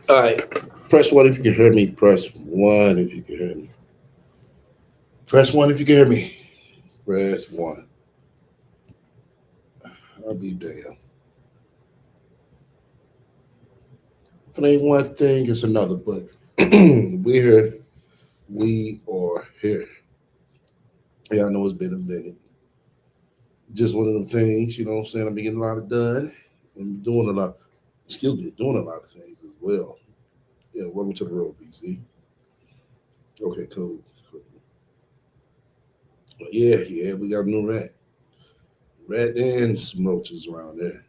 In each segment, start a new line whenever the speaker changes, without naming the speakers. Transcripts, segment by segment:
All right. Press one if you can hear me. Press one if you can hear me. Press one if you can hear me. Press one. I'll be damn. If it ain't one thing, it's another. But we're here. We are here. Yeah, I know it's been a minute. Just one of them things, you know what I'm saying? I'm getting a lot of done and doing a lot, excuse me, doing a lot of things as well. Yeah, welcome to the road, BC. Okay, cool. But yeah, we got a new rat. Rat and some roaches around there.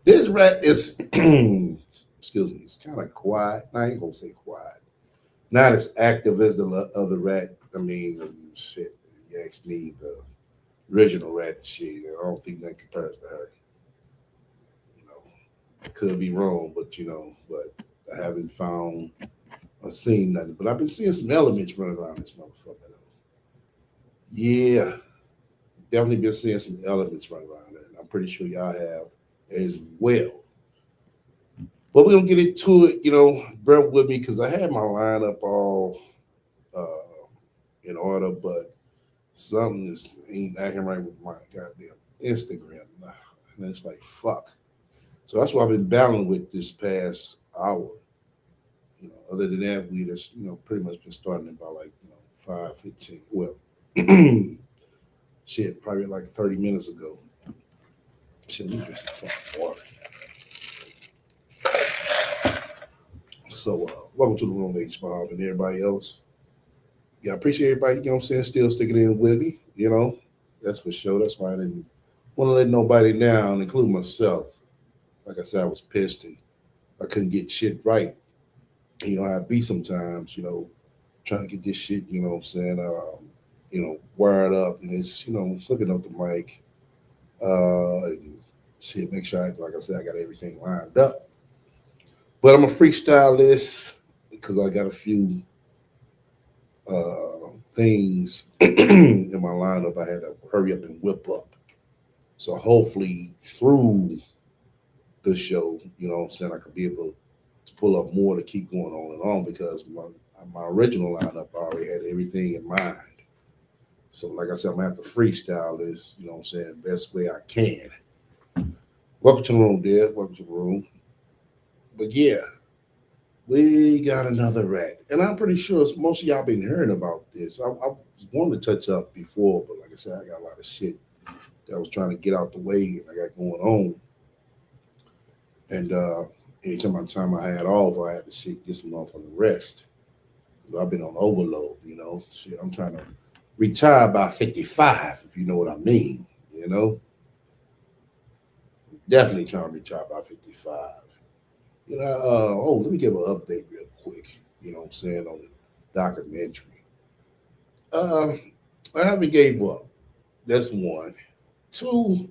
This rat is, excuse me, it's kind of quiet. I ain't gonna say quiet. Not as active as the other rat. I mean, shit. You asked me the original rat. Shit, I don't think that compares to her. You know, I could be wrong, but but I haven't found or seen nothing. But I've been seeing some elements running around this motherfucker. Yeah, definitely been seeing some elements running around there. And I'm pretty sure y'all have as well. But we're gonna get into it, bear with me because I had my lineup all in order, but something is ain't acting right with my goddamn Instagram. And it's like fuck. So that's what I've been battling with this past hour. Other than that, we just, pretty much been starting about like, 5:15. Well, shit, probably like 30 minutes ago. Shit, we drink some fucking water. So, welcome to the room, H Mob and everybody else. Yeah, I appreciate everybody, what I'm saying, still sticking in with me, That's for sure. That's why I didn't want to let nobody down, including myself. Like I said, I was pissed and I couldn't get shit right. You know how I be sometimes, trying to get this shit, what I'm saying, wired up and it's, hooking up the mic, and shit, make sure, like I said, I got everything lined up. But I'm a freestyle this because I got a few things in my lineup I had to hurry up and whip up. So hopefully through the show, what I'm saying, I could be able to pull up more to keep going on and on because my original lineup I already had everything in mind. So like I said, I'm gonna have to freestyle this, what I'm saying, best way I can. Welcome to the room, Dad. Welcome to the room. But yeah, we got another rat. And I'm pretty sure most of y'all been hearing about this. I was wanting to touch up before, but like I said, I got a lot of shit that I was trying to get out the way and I got going on. And anytime I had off, I had to shit get some motherfucking rest. Because I've been on overload, Shit, I'm trying to retire by 55, if you know what I mean, you know? Definitely trying to retire by 55. Let me give an update real quick, what I'm saying, on the documentary. Uh, I haven't gave up. That's one. Two,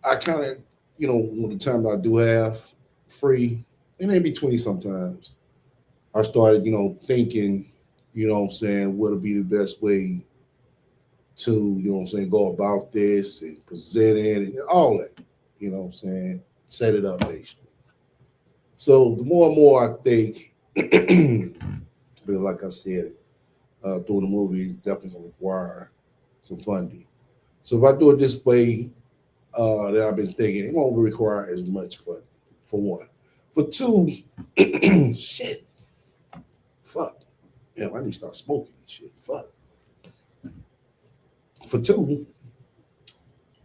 I kind of, when the time I do have free, and in between sometimes, I started, thinking, what I'm saying, what would be the best way to, what I'm saying, go about this and present it and all that, what I'm saying, set it up basically. So the more and more I think, but like I said, through the movie, definitely gonna require some funding. So if I do it this way, that I've been thinking, it won't require as much funding, for one. For two, shit, fuck. Damn, I need to start smoking and shit. Fuck. For two,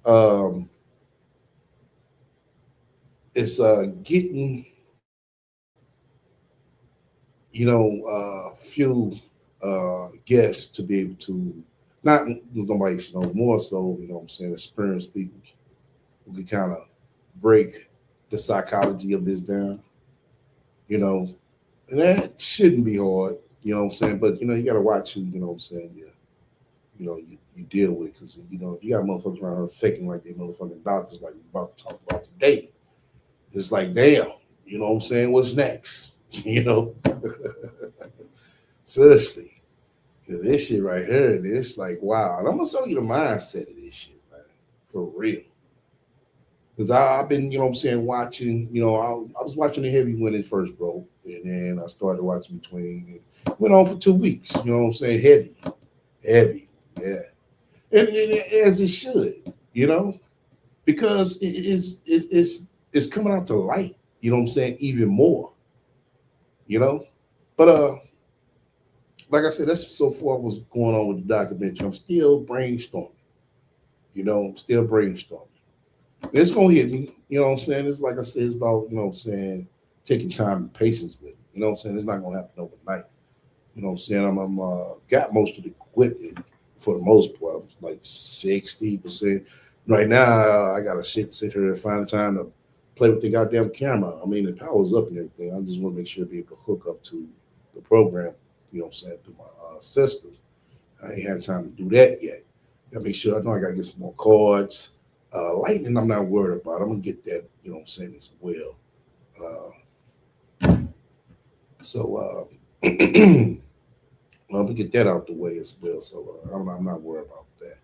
um, it's getting, few guests to be able to not nobody more so, what I'm saying, experienced people who can kind of break the psychology of this down, you know, and that shouldn't be hard, what I'm saying, but you got to watch who, what I'm saying, yeah, you deal with because if you got motherfuckers around here faking like they motherfucking doctors, like we about to talk about today, it's like damn, what I'm saying, what's next, you know, seriously. Cause this shit right here, it's like wow. And I'm gonna show you the mindset of this shit, man. For real. Because I've been, you know what I'm saying, watching, I was watching the heavy when it first broke. And then I started watching between. It went on for 2 weeks, you know what I'm saying? Heavy, heavy, yeah. And as it should, because it's coming out to light, you know what I'm saying, even more, you know. But like I said, that's so far what's going on with the documentary. I'm still brainstorming, I'm still brainstorming. It's gonna hit me. You know what I'm saying? It's like I said, it's about, you know what I'm saying, taking time and patience with it. You know what I'm saying? It's not gonna happen overnight. You know what I'm saying? I'm got most of the equipment for the most part. I'm like 60%. Right now I gotta sit here and find the time to play with the goddamn camera. I mean the power's up and everything. I just want to make sure to be able to hook up to the program, you know what I'm saying, through my system. I ain't had time to do that yet. Gotta make sure I know I gotta get some more cards. Lightning, I'm not worried about. I'm gonna get that, you know what I'm saying, as well. So I'm gonna get that out the way as well. So I'm not worried about that.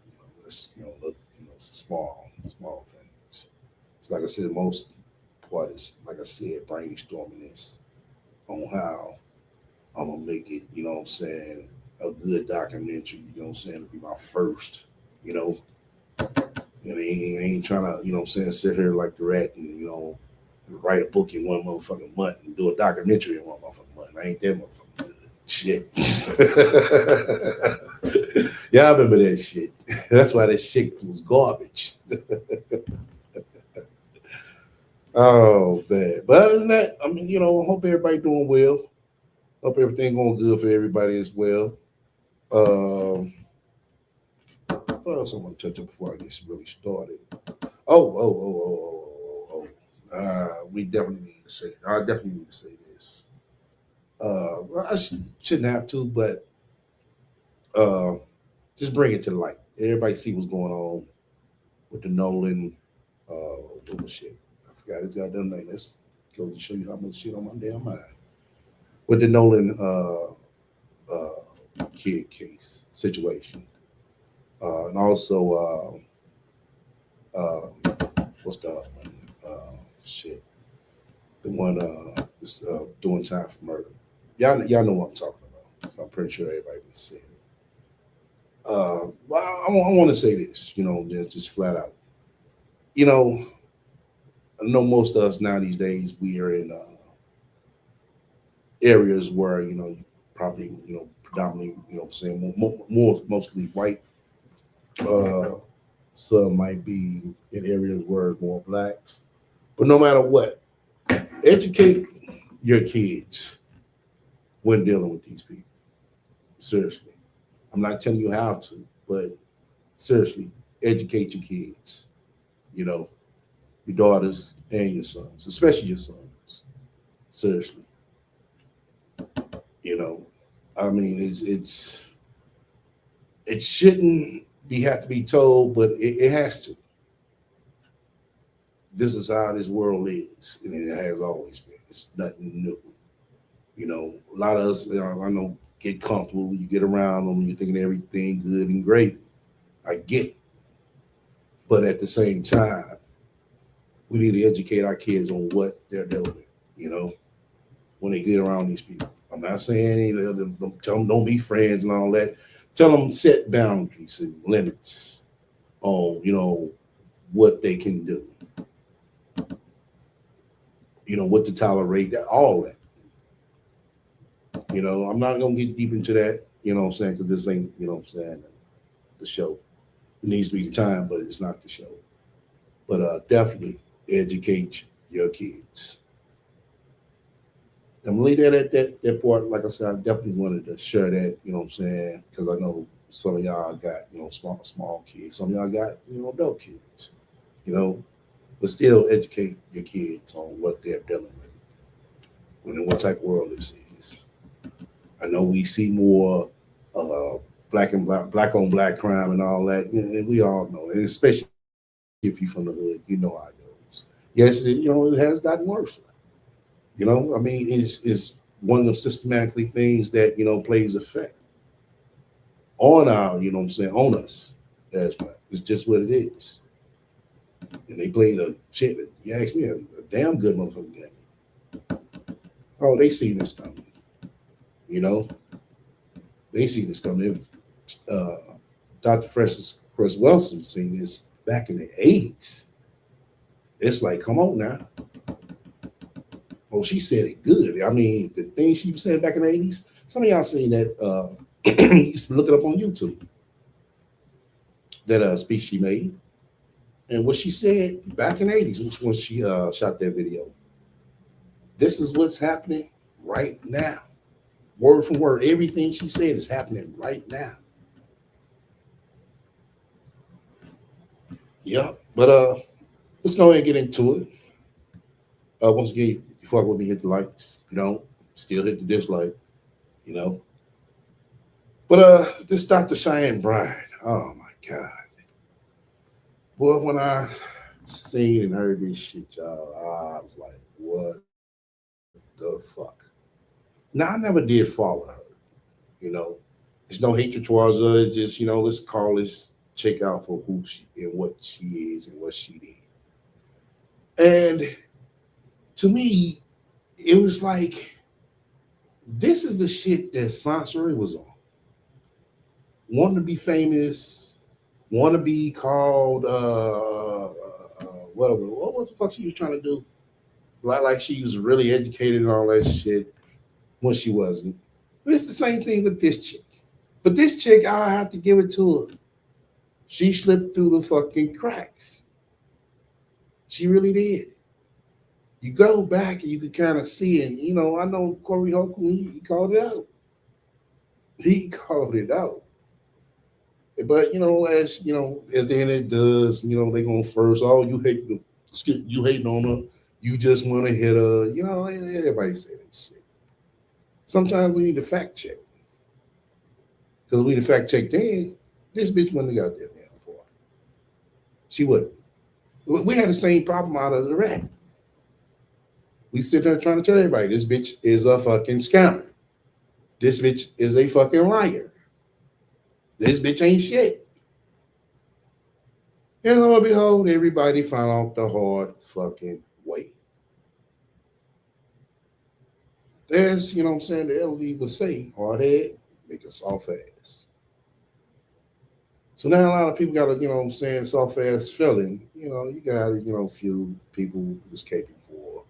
It's look, small things. It's like I said, most part is like I said, brainstorming this on how I'm gonna make it. You know what I'm saying, a good documentary. You know what I'm saying, to be my first. You know, and ain't trying to, you know what I'm saying, sit here like the rat and, write a book in one motherfucking month and do a documentary in one motherfucking month. I ain't that motherfucking shit. Yeah, I remember that shit. That's why that shit was garbage. Oh man. But other than that, I mean, I hope everybody doing well. Hope everything going good for everybody as well. Um, what else I want to touch up before I get really started? We definitely need to say. I definitely need to say this. Well, shouldn't have to, but uh, just bring it to the light. Everybody see what's going on with the Nolan. What was shit? I forgot his goddamn name. Let's go to show you how much shit on my damn mind. With the Nolan kid case situation, and also what's the other one? Shit, the one is doing time for murder. Y'all know what I'm talking about. So I'm pretty sure everybody can see it. Well, I want to say this, just flat out. You know, I know most of us now these days we are in areas where you probably predominantly what I'm saying mostly white. Uh, some might be in areas where it's more blacks. But no matter what, educate your kids when dealing with these people. Seriously. I'm not telling you how to, but seriously, educate your kids, you know, your daughters and your sons, especially your sons. Seriously. You know, I mean, it shouldn't be have to be told, but it has to. This is how this world is, and it has always been. It's nothing new. A lot of us, I know, get comfortable. You get around them, you're thinking everything good and great. I get it. But at the same time, we need to educate our kids on what they're dealing with, when they get around these people. I'm not saying, tell them don't be friends and all that. Tell them set boundaries and limits on, what they can do, what to tolerate, all that. I'm not going to get deep into that, what I'm saying, because this ain't, what I'm saying, the show. It needs to be the time, but it's not the show. But definitely educate your kids. I'm gonna leave that at that part. Like I said, I definitely wanted to share that, what I'm saying, because I know some of y'all got, small kids. Some of y'all got, adult kids, you know, but still educate your kids on what they're dealing with and what type of world this is. I know we see more black on black crime and all that, and we all know, and especially if you're from the hood, you know how it goes. Yes, it has gotten worse. I mean, it's one of the systematically things that plays effect on our, on us. That's right. It's just what it is. And they played a shit that you actually a damn good motherfucking game. Oh, they seen this coming. You know, they seen this coming. If Dr. Chris Wilson seen this back in the 80s, it's like, come on now. Oh, she said it good. I mean, the things she was saying back in the 80s, some of y'all seen that used to look it up on YouTube. That speech she made. And what she said back in the 80s, which when she shot that video. This is what's happening right now. Word for word, everything she said is happening right now. Yeah, but let's go ahead and get into it. Once again, you fuck with me, hit the likes. You don't, still hit the dislike, you know. But this Dr. Cheyenne Bryant, oh my God. Boy, when I seen and heard this shit, y'all, I was like, what the fuck? Now, I never did follow her, you know. There's no hatred towards her. It's just, let's call this chick out for who she and what she is and what she did. And to me, it was like, this is the shit that Sansa was on. Wanting to be famous, want to be called, whatever. What the fuck she was trying to do? Like she was really educated and all that shit when she wasn't. But it's the same thing with this chick. But this chick, I have to give it to her. She slipped through the fucking cracks. She really did. You go back and you can kind of see, and I know Corey Holcomb, he called it out. He called it out. But as the internet does, they going first. Oh, you hating on her. You just want to hit her. Everybody say that shit. Sometimes we need to fact check. Because we need to fact check then, this bitch wouldn't have got there damn before. She wouldn't. We had the same problem out of Iraq. We sit there trying to tell everybody, this bitch is a fucking scammer. This bitch is a fucking liar. This bitch ain't shit. And lo and behold, everybody found out the hard fucking way. There's, what I'm saying, the elderly would say, hard head, make a soft ass. So now a lot of people got a, soft ass feeling. You got, a few people escaping for.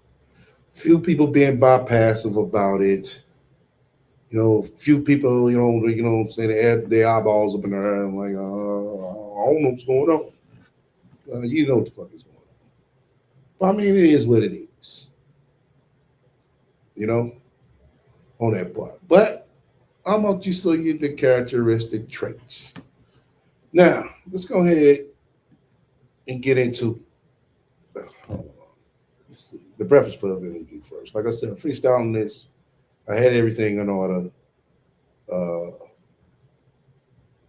Few people being bypassive about it. Few people, they had their eyeballs up in their air and like, I don't know what's going on. You know what the fuck is going on. But I mean, it is what it is. On that part. But I'm going to show you the characteristic traits. Now, let's go ahead and get into the Breakfast Club interview first. Like I said, freestyling this. I had everything in order.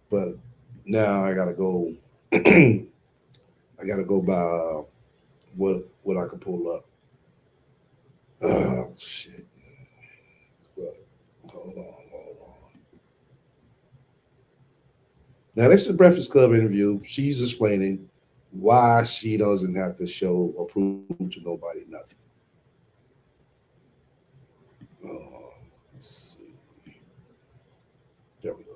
But now I gotta go. I gotta go by what I can pull up. Oh shit! But hold on. Now this is the Breakfast Club interview. She's explaining why she doesn't have to show or prove to nobody nothing. Let's see. There we go.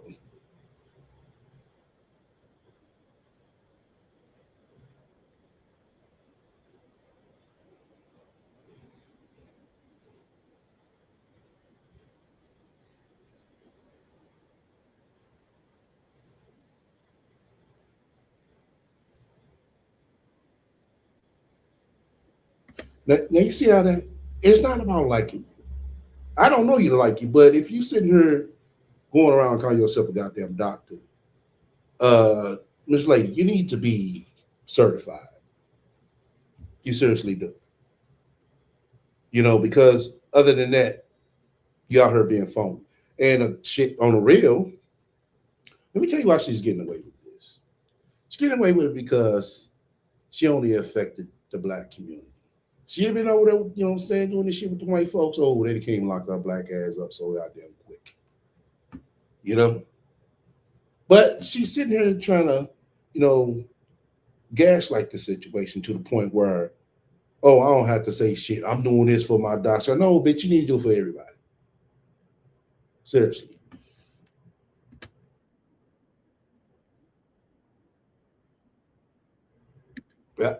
Now you see how that it's not about liking you. I don't know you to like you, but if you sitting here going around calling yourself a goddamn doctor, Miss Lady, you need to be certified. You seriously do. Because other than that, you out here being phony. And a chick on the real, let me tell you why she's getting away with this. She's getting away with it because she only affected the black community. She had been over there, doing this shit with the white folks. Oh, they came locked our black ass up so goddamn quick. But she's sitting here trying to, gaslight the situation to the point where, oh, I don't have to say shit. I'm doing this for my doctor. No, bitch, you need to do it for everybody. Seriously. Yeah.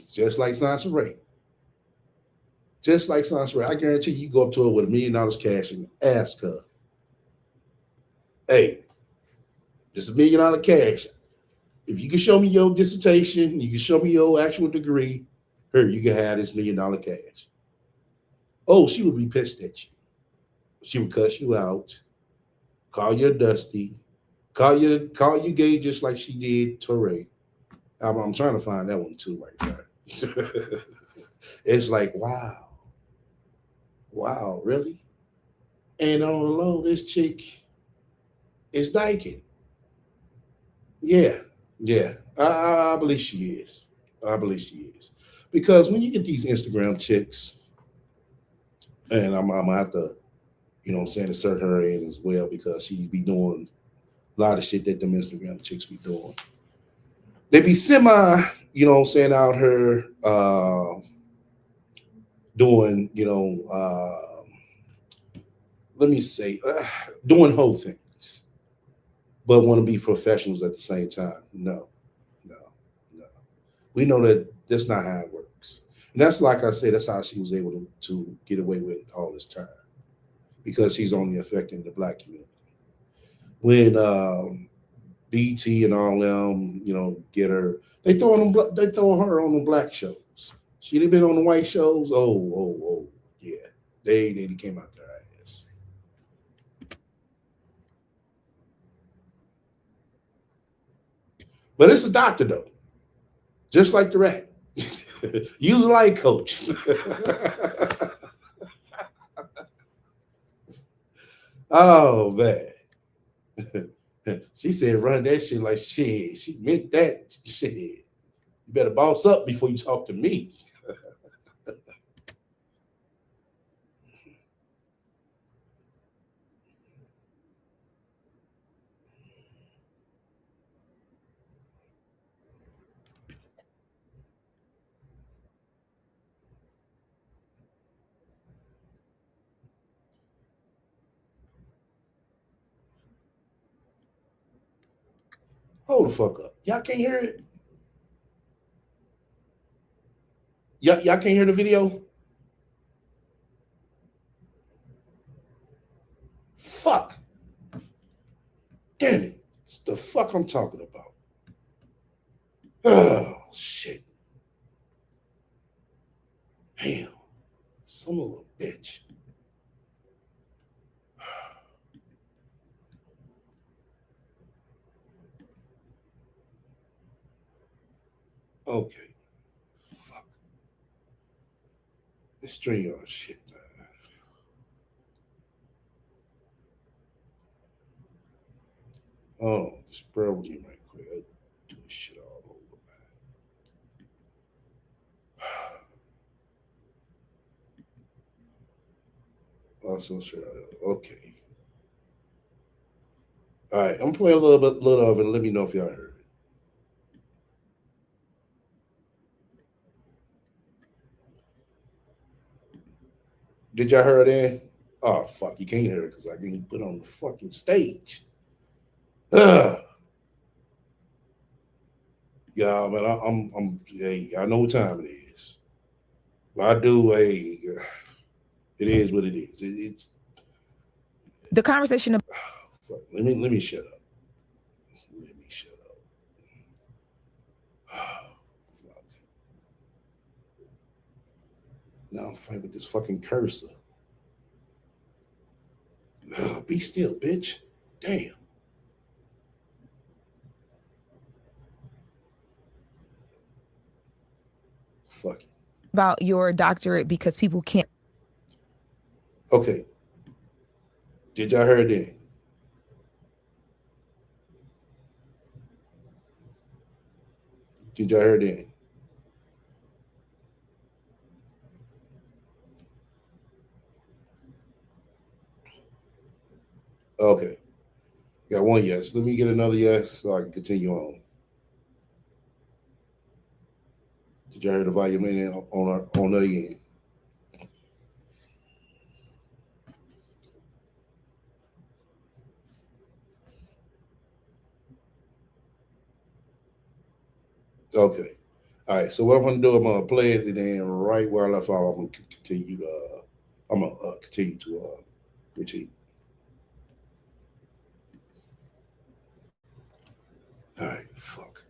Just like Sansa Ray. Just like Sansa Ray. I guarantee you go up to her with $1 million cash and ask her, hey, this $1 million cash. If you can show me your dissertation, you can show me your actual degree, here, you can have this $1 million cash. Oh, she would be pissed at you. She would cuss you out, call you dusty, call you gay just like she did Torre. I'm trying to find that one too right there. It's like, wow, really? And on the low, this chick is dyking. Yeah, yeah. I believe she is. I believe she is. Because when you get these Instagram chicks, and I'm gonna have to, what I'm saying, insert her in as well because she be doing a lot of shit that them Instagram chicks be doing. They be semi, what I'm saying, out here doing, let me say, doing whole things, but want to be professionals at the same time. No, no, no. We know that that's not how it works. And that's like I said, that's how she was able to get away with it all this time because she's only affecting the black community. When BT and all them, get her, they throw her on the black shows. She'd have been on the white shows. Oh, yeah. They came out their ass. But it's a doctor though, just like the rat. Use a life coach. Oh man. She said run that shit like shit. She meant that shit. You better boss up before you talk to me. Hold the fuck up. Y'all can't hear it? Y'all can't hear the video? Fuck. Damn it. It's the fuck I'm talking about. Oh shit. Damn. Son of a bitch. Okay. Fuck. This string on shit, man. Oh, just bear with me right quick. I do this shit all over, man. Also, sure. Okay. All right. I'm playing a little of it. Let me know if y'all heard it. Did y'all hear it? Oh fuck, you can't hear it because I didn't put on the fucking stage. Ugh. Yeah, man, hey, I know what time it is. But I do, hey, it is what it is. It's
The conversation.
fuck, let me shut up. Let me shut up. Fuck. Now I'm fighting with this fucking cursor. Be still, bitch. Damn. Fuck it.
About your doctorate because people can't.
Okay. Did y'all hear that? Did y'all hear that? Okay. Got one yes. Let me get another yes so I can continue on. Did you hear the volume in on the end? Okay. All right. So what I'm gonna do, I'm gonna play it, and then right where I left off, I'm gonna continue to. I'm gonna continue to critique. All right. Fuck.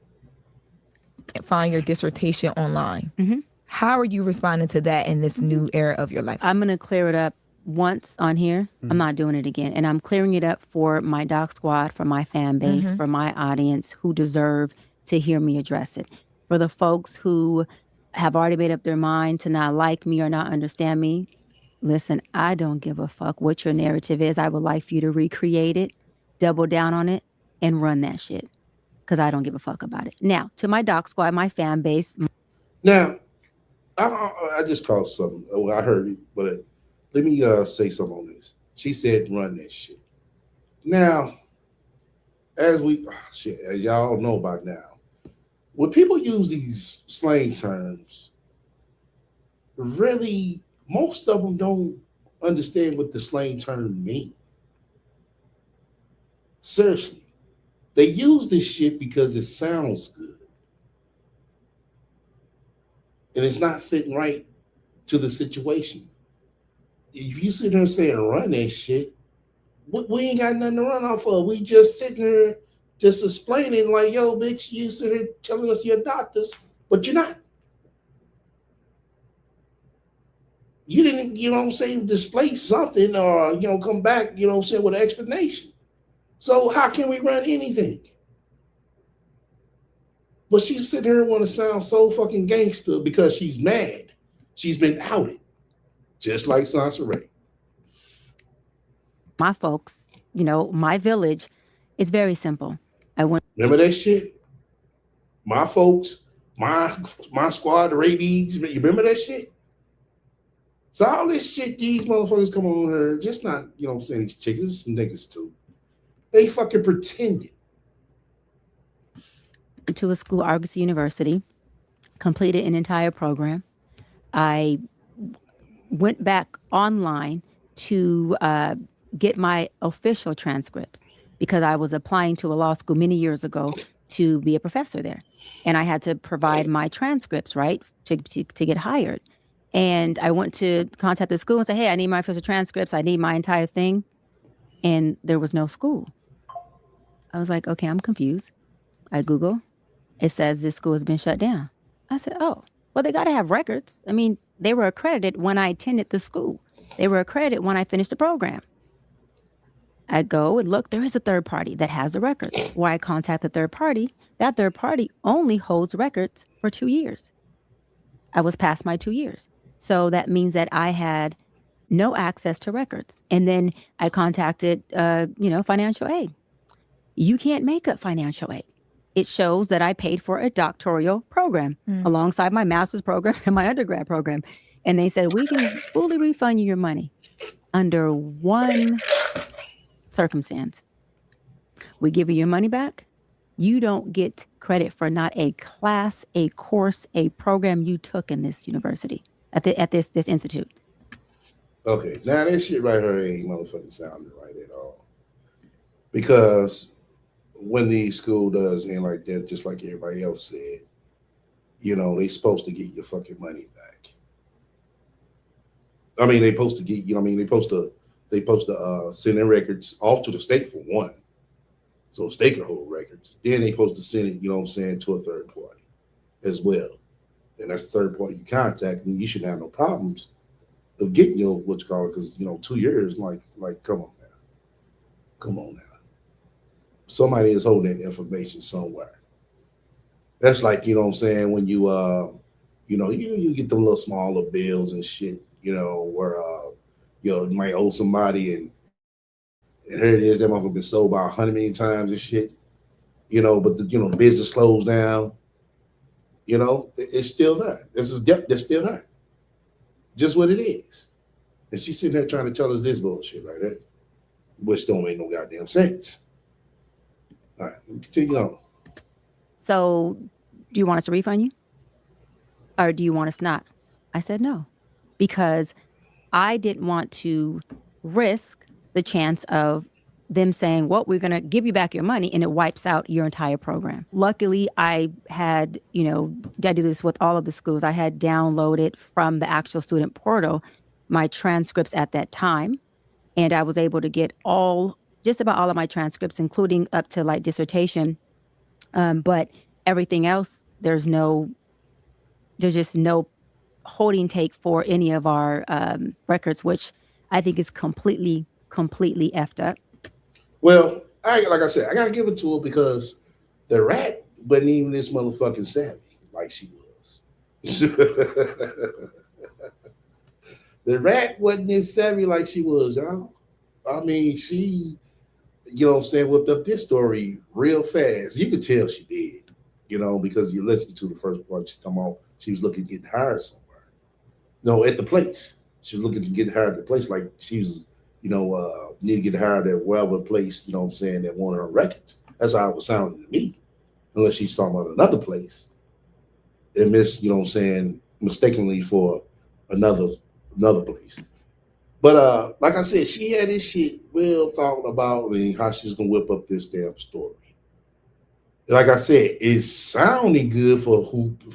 find your dissertation online.
Mm-hmm.
How are you responding to that in this new era of your life?
I'm going to clear it up once on here. I'm not doing it again. And I'm clearing it up for my doc squad, for my fan base, for my audience who deserve to hear me address it. For the folks who have already made up their mind to not like me or not understand me, listen, I don't give a fuck what your narrative is. I would like for you to recreate it, double down on it, and run that shit. Because I don't give a fuck about it. Now, to my doc squad, my fan base.
Now, I just caught something. Oh, I heard it, but let me say something on this. She said, "Run that shit." Now, as y'all know by now, when people use these slang terms, really, most of them don't understand what the slang term mean. Seriously, they use this shit because it sounds good, and it's not fitting right to the situation. If you sit there saying "run that shit," we ain't got nothing to run off of. We just sitting there just explaining like, "Yo, bitch, you sit here telling us you're doctors, but you're not. You didn't, you know what I'm saying, display something or, come back, you know what I'm saying, with an explanation. So how can we run anything?" But she's sitting here and want to sound so fucking gangster because she's mad. She's been outed, just like Sansa Ray.
My folks, my village, it's very simple.
Remember that shit? My folks, my squad, the rabies. You remember that shit? So all this shit, these motherfuckers come on her, just not, you know what I'm saying, chicks, this is some niggas too. They fucking pretended.
To a school, Argosy University, completed an entire program. I went back online to get my official transcripts because I was applying to a law school many years ago to be a professor there. And I had to provide my transcripts, right, to get hired. And I went to contact the school and say, "Hey, I need my official transcripts. I need my entire thing." And there was no school. I was like, okay, I'm confused. I Google. It says this school has been shut down. I said, oh, well, they got to have records. I mean, they were accredited when I attended the school. They were accredited when I finished the program. I go and look, there is a third party that has the records. Why I contact the third party, that third party only holds records for 2 years. I was past my 2 years. So that means that I had no access to records. And then I contacted, financial aid. You can't make up financial aid. It shows that I paid for a doctoral program alongside my master's program and my undergrad program. And they said, we can fully refund you your money under one circumstance. We give you your money back. You don't get credit for not a class, a course, a program you took in this university, at this institute.
Okay, now this shit right here ain't motherfucking sounding right at all. Because when the school does and like that, just like everybody else said, they supposed to get your fucking money back. I mean, they supposed to get, they supposed to send their records off to the state for one. So state can hold records. Then they supposed to send it, to a third party as well. And that's the third party you contact, and you shouldn't have no problems of getting what you call it, because 2 years, like, come on now. Somebody is holding that information somewhere. That's like, when you you get them little smaller bills and shit, where you might owe somebody and here it is, that motherfucker been sold by 100 million times and shit. But the business slows down. It's still there. This is debt that's still there. Just what it is. And she's sitting there trying to tell us this bullshit right there, which don't make no goddamn sense. All right, let me continue on.
So, do you want us to refund you? or do you want us not? I said no, because I didn't want to risk the chance of them saying, well, we're going to give you back your money, and it wipes out your entire program. Luckily, I had, I do this with all of the schools. I had downloaded from the actual student portal my transcripts at that time. And I was able to get just about all of my transcripts, including up to like dissertation. But everything else, there's just no holding take for any of our records, which I think is completely effed up.
Well, like I said, I gotta give it to her because the rat wasn't even this motherfucking savvy like she was. The rat wasn't this savvy like she was, y'all. I mean, she, whipped up this story real fast. You could tell she did, because you listened to the first part. She come on, she was looking to get hired somewhere. No, at the place. She was looking to get hired at the place, like she was, need to get hired at wherever place, that wanted her records. That's how it was sounding to me. Unless she's talking about another place and mistakenly for another place. But like I said, she had this shit well thought about and how she's gonna whip up this damn story. Like I said, it's sounding good for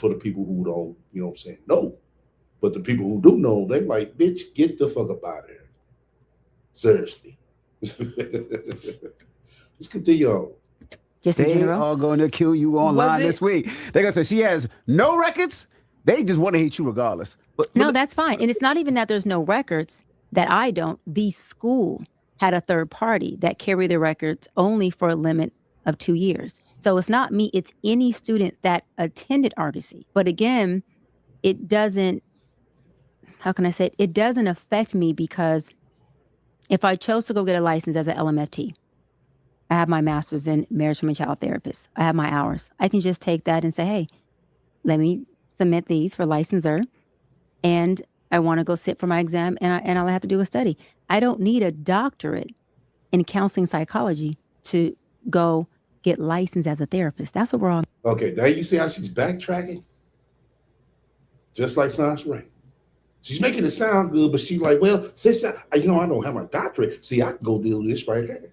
the people who don't, know. But the people who do know, they like, bitch, get the fuck up out of here. Seriously. Let's continue on.
Just in
They
general.
are going to kill you online
Was it-
this week. They're going to say she has no records. They just want to hate you regardless.
No, that's fine. And it's not even that there's no records that I don't. The school had a third party that carried the records only for a limit of 2 years. So it's not me, it's any student that attended Argosy. But again, it doesn't, how can I say it? It doesn't affect me because if I chose to go get a license as an LMFT, I have my master's in marriage and child therapist. I have my hours. I can just take that and say, hey, let me submit these for licensure. And I want to go sit for my exam and I'll have to do a study. I don't need a doctorate in counseling psychology to go get licensed as a therapist. That's what we're all.
Okay, now you see how she's backtracking? Just like Sasha Ray. She's making it sound good, but she's like, well, since I don't have my doctorate, see, I can go deal with this right here.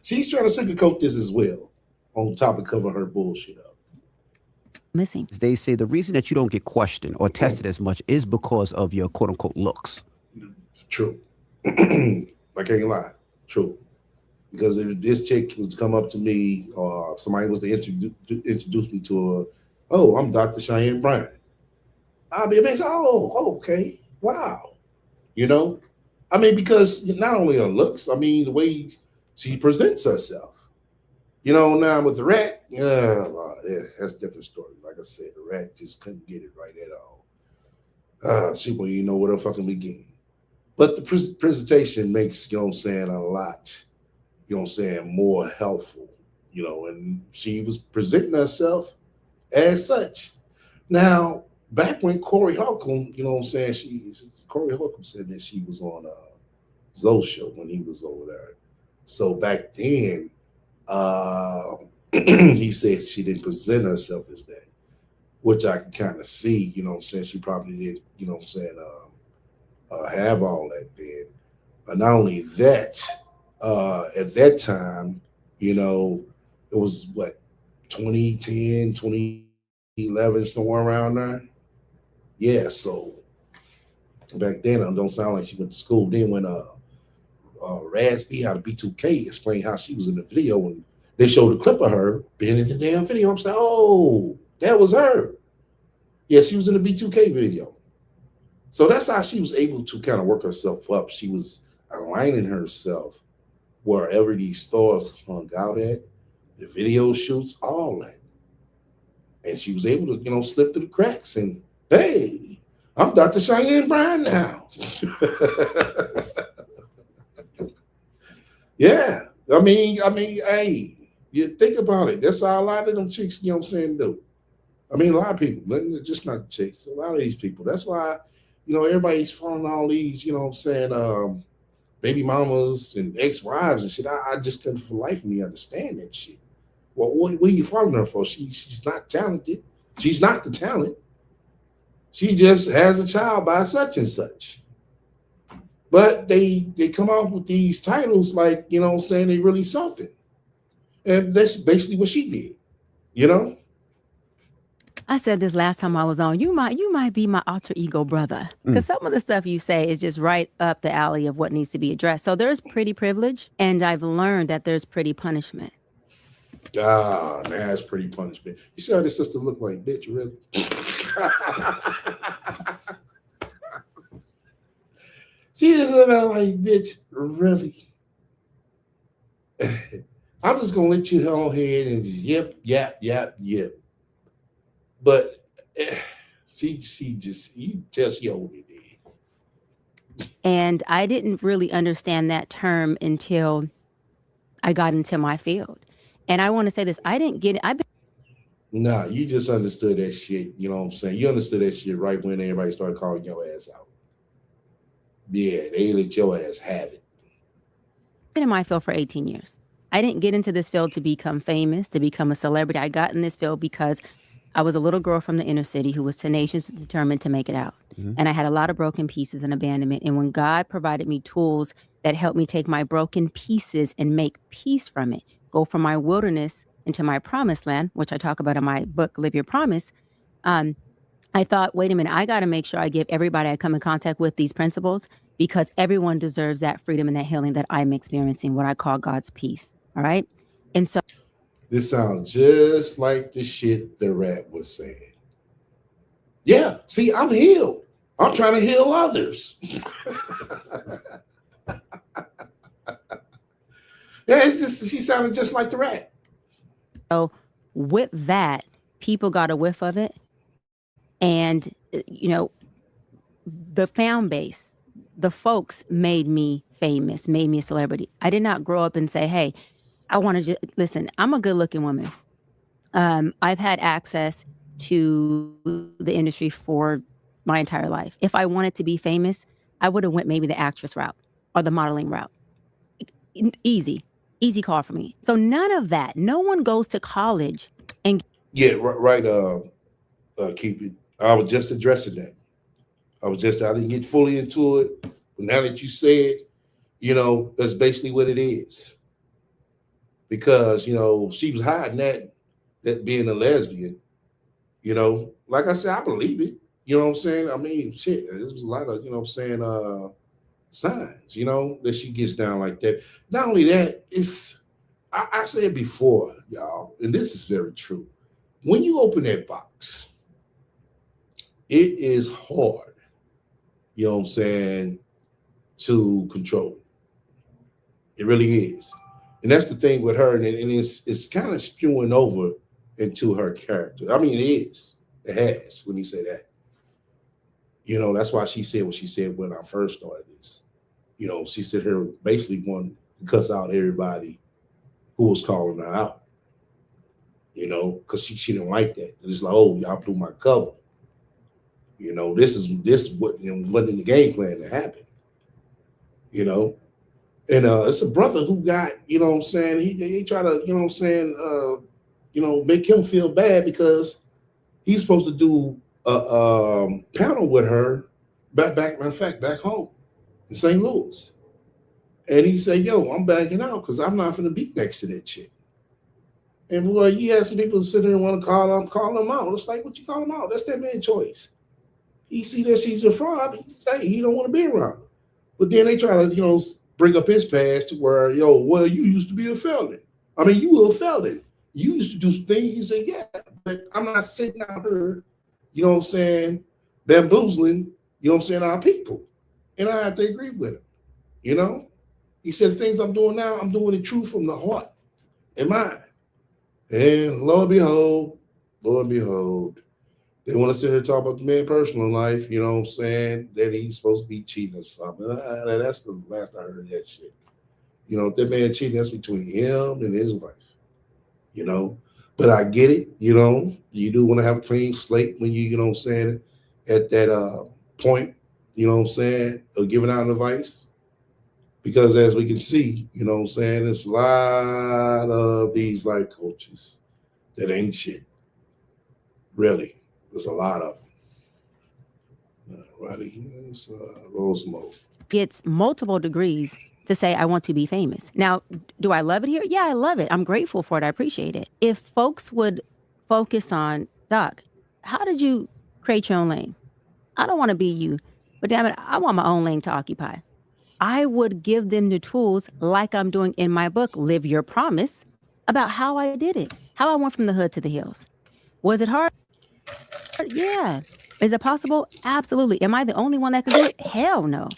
She's trying to sugarcoat this as well, on top of covering her bullshit up.
Missing.
They say the reason that you don't get questioned or tested as much is because of your quote unquote looks.
True. I can't lie. True. Because if this chick was to come up to me or somebody was to introduce me to her, oh, I'm Dr. Cheyenne Bryant. I'll be amazed. Oh, okay. Wow. Because not only her looks, the way she presents herself. Now with the rat, that's a different story. Like I said, the rat just couldn't get it right at all. She wouldn't even know where to fucking begin. But the presentation makes, a lot, more helpful, and she was presenting herself as such. Now, back when Corey Holcomb, Corey Holcomb said that she was on Zoe's show when he was over there. So back then, he said she didn't present herself as that, which I can kind of see, she probably didn't, have all that then. But not only that, at that time, it was what, 2010, 2011, somewhere around there. Yeah, so back then, it don't sound like she went to school. Then when Raspy out of B2K explained how she was in the video, and they showed a clip of her being in the damn video, I'm saying, oh, that was her. Yeah, she was in the B2K video. So that's how she was able to kind of work herself up. She was aligning herself wherever these stars hung out at, the video shoots, all that. And she was able to, slip through the cracks and, hey, I'm Dr. Cheyenne Bryant now. Yeah. Hey, you think about it. That's how a lot of them chicks, do. A lot of people, just not chicks, a lot of these people. That's why, everybody's following all these, baby mamas and ex-wives and shit. I just couldn't for the life of me understand that shit. Well, what are you following her for? She's not talented. She's not the talent. She just has a child by such and such. But they come out with these titles like, you know, saying they really something. And that's basically what she did, you know?
I said this last time I was on. You might be my alter ego brother, because some of the stuff you say is just right up the alley of what needs to be addressed. So there's pretty privilege, and I've learned that there's pretty punishment.
Ah, that's pretty punishment. You see how this sister look like, bitch, really? She just look like, bitch, really? I'm just gonna let you go ahead and just yep. But she just, you tell she over there.
And I didn't really understand that term until I got into my field. And I want to say this, I didn't get it.
Nah, you just understood that shit. You know what I'm saying? You understood that shit right when everybody started calling your ass out. Yeah, they let your ass have it.
Been in my field for 18 years. I didn't get into this field to become famous, to become a celebrity. I got in this field because I was a little girl from the inner city who was tenacious and determined to make it out. And I had a lot of broken pieces and abandonment. And when God provided me tools that helped me take my broken pieces and make peace from it, go from my wilderness into my promised land, which I talk about in my book, Live Your Promise, I thought, wait a minute, I got to make sure I give everybody I come in contact with these principles, because everyone deserves that freedom and that healing that I'm experiencing, what I call God's peace. All right. And so
this sounds just like the shit the rat was saying. Yeah, see, I'm healed. I'm trying to heal others. Yeah, it's just, she sounded just like the rat.
So with that, people got a whiff of it. And, you know, the fan base, the folks made me famous, made me a celebrity. I did not grow up and say, hey, I want to just listen, I'm a good looking woman. I've had access to the industry for my entire life. If I wanted to be famous, I would have went maybe the actress route or the modeling route. Easy call for me. So none of that. No one goes to college and
Yeah, right. Keep it. I was just addressing that. I didn't get fully into it, but now that you say it, you know, that's basically what it is. Because, you know, she was hiding that being a lesbian, you know, like I said, I believe it. You know what I'm saying? I mean, shit, there's a lot of, you know what I'm saying, signs, you know, that she gets down like that. Not only that, I said before, y'all, and this is very true. When you open that box, it is hard, you know what I'm saying, to control it. It really is. And that's the thing with her, and it's kind of spewing over into her character. I mean, it is. It has. Let me say that. You know, that's why she said what she said when I first started this. You know, she said her basically wanted to cuss out everybody who was calling her out. You know, because she didn't like that. It's like, oh, y'all blew my cover. You know, this wasn't in the game plan to happen. You know, and it's a brother who got, you know what I'm saying, he tried to, you know what I'm saying, you know, make him feel bad because he's supposed to do a panel with her matter of fact, back home in St. Louis. And he said, yo, I'm backing out because I'm not going to be next to that chick. And boy, you had some people sit there and want to call them out. It's like, what you call them out? That's that man's choice. He see that she's a fraud. He say he don't want to be around her. But then they try to, you know, bring up his past to where, yo, well, you used to be a felon. I mean, you were a felon. You used to do some things. He said, yeah, but I'm not sitting out here, you know what I'm saying, bamboozling, you know what I'm saying, our people. And I have to agree with him, you know? He said, the things I'm doing now, I'm doing it true from the heart and mind. And lo and behold, they want to sit here and talk about the man's personal life, you know what I'm saying, that he's supposed to be cheating or something. That's the last I heard of that shit. You know, if that man cheating, that's between him and his wife, you know. But I get it, you know. You do want to have a clean slate when you know what I'm saying, at that point, you know what I'm saying, of giving out advice. Because as we can see, you know what I'm saying, there's a lot of these life coaches that ain't shit. Really. There's a lot of them. Rose Mo.
Gets multiple degrees to say, I want to be famous. Now, do I love it here? Yeah, I love it. I'm grateful for it. I appreciate it. If folks would focus on, Doc, how did you create your own lane? I don't want to be you, but damn it, I want my own lane to occupy. I would give them the tools like I'm doing in my book, Live Your Promise, about how I did it, how I went from the hood to the hills. Was it hard? Yeah. Is it possible? Absolutely. Am I the only one that can do it? Hell no.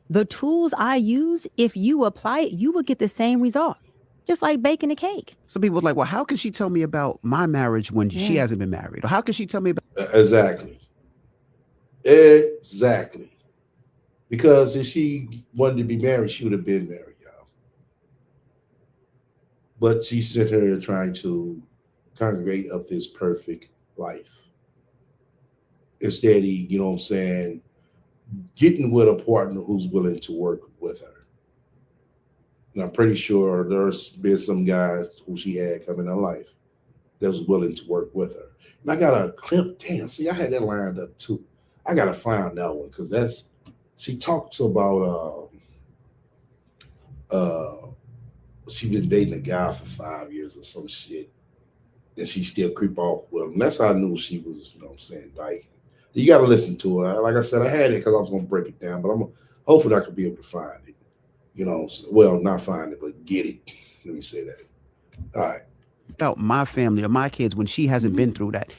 The tools I use, if you apply it, you will get the same result. Just like baking a cake.
Some people are like, well, how can she tell me about my marriage when she hasn't been married? Or how can she tell me about
Exactly. Because if she wanted to be married, she would have been married, y'all. But she sent her trying to congregate up this perfect life. Instead, you know what I'm saying, getting with a partner who's willing to work with her. And I'm pretty sure there's been some guys who she had come in her life that was willing to work with her. And I got a clip. Damn, see, I had that lined up too. I got to find that one because she talks about she been dating a guy for 5 years or some shit. And she still creep off with him. And that's how I knew she was, you know what I'm saying, dyking. You got to listen to her. Like I said, I had it because I was going to break it down, but hopefully I could be able to find it. You know, well, not find it, but get it. Let me say that. All right.
about my family or my kids when she hasn't been through that?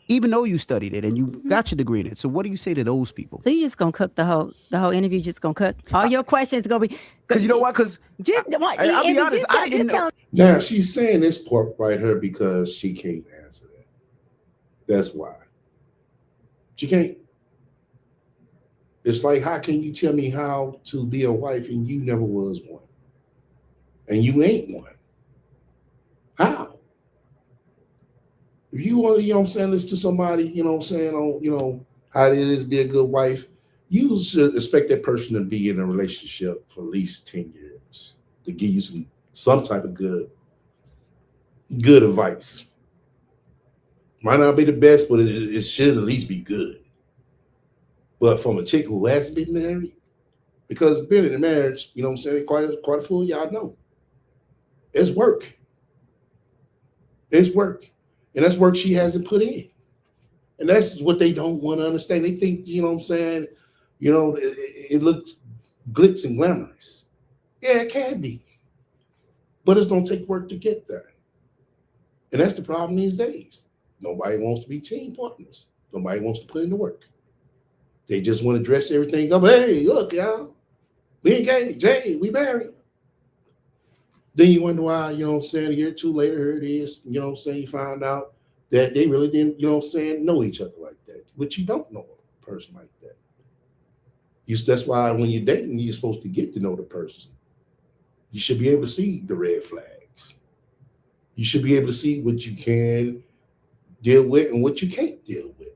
Even though you studied it and you got your degree in it. So what do you say to those people?
So you just gonna cook the whole interview? Just gonna cook all your questions gonna be?
Because you know what? Because I'll be honest, I didn't know.
Now she's saying this part right here because she can't answer that. That's why she can't. It's like, how can you tell me how to be a wife and you never was one, and you ain't one? How? If you want to, you know what I'm saying, listen to somebody, you know what I'm saying, on, you know, how it is to be a good wife, you should expect that person to be in a relationship for at least 10 years to give you some type of good advice. Might not be the best, but it should at least be good. But from a chick who hasn't been married, because being in a marriage, you know what I'm saying, quite a fool, y'all know. It's work. It's work. And that's work she hasn't put in. And that's what they don't want to understand. They think, you know what I'm saying, you know, it looks glitz and glamorous. Yeah, it can be. But it's going to take work to get there. And that's the problem these days. Nobody wants to be team partners. Nobody wants to put in the work. They just want to dress everything up. Hey, look, y'all, we engaged. Hey, we married. Then you wonder why, you know what I'm saying, a year or two later, here it is, you know what I'm saying, you find out that they really didn't, you know what I'm saying, know each other like that. But you don't know a person like that. That's why when you're dating, you're supposed to get to know the person. You should be able to see the red flags. You should be able to see what you can deal with and what you can't deal with.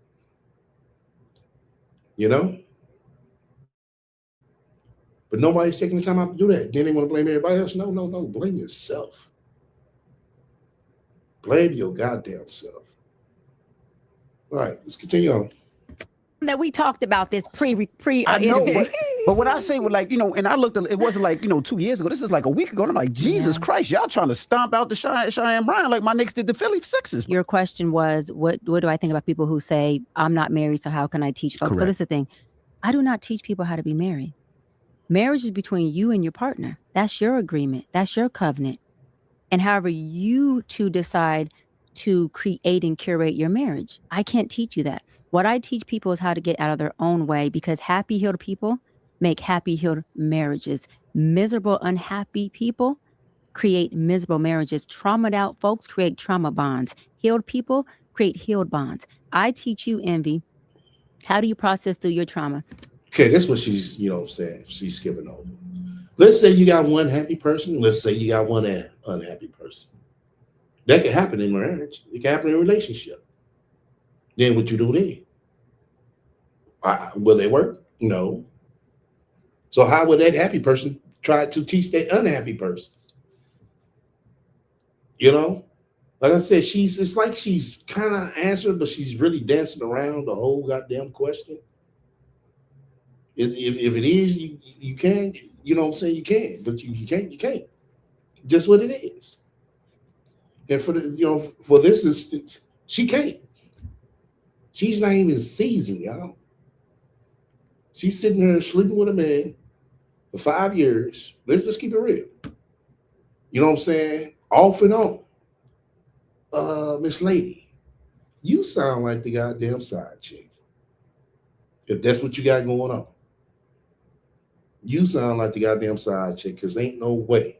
You know? But nobody's taking the time out to do that. Then they want to blame everybody else. No. Blame yourself. Blame your goddamn self. All right, let's continue on.
That we talked about this pre.
I know, but what I say was like, you know, and I looked, it wasn't like, you know, 2 years ago. This is like a week ago. And I'm like, Jesus Christ, y'all trying to stomp out the Cheyenne Bryant like my Knicks did the Philly Sixers.
Your question was, what do I think about people who say, I'm not married, so how can I teach folks?
Correct.
So this is the thing. I do not teach people how to be married. Marriage is between you and your partner. That's your agreement. That's your covenant. And however you two decide to create and curate your marriage, I can't teach you that. What I teach people is how to get out of their own way, because happy, healed people make happy, healed marriages. Miserable, unhappy people create miserable marriages. Traumatized out folks create trauma bonds. Healed people create healed bonds. I teach you, Envy, how do you process through your trauma?
Okay, that's what she's, you know what I'm saying, she's skipping over. Let's say you got one happy person. Let's say you got one unhappy person. That can happen in marriage. It can happen in a relationship. Then what you do then? Will they work? No. So how would that happy person tried to teach that unhappy person. You know, like I said, it's like she's kind of answering, but she's really dancing around the whole goddamn question. If it is, you can, you know what I'm saying, you can, but you can't. Just what it is. And for this instance, she can't. She's not even seasoned, y'all. She's sitting there sleeping with a man for 5 years. Let's just keep it real. You know what I'm saying? Off and on. Miss Lady, you sound like the goddamn side chick. If that's what you got going on. You sound like the goddamn side chick, because ain't no way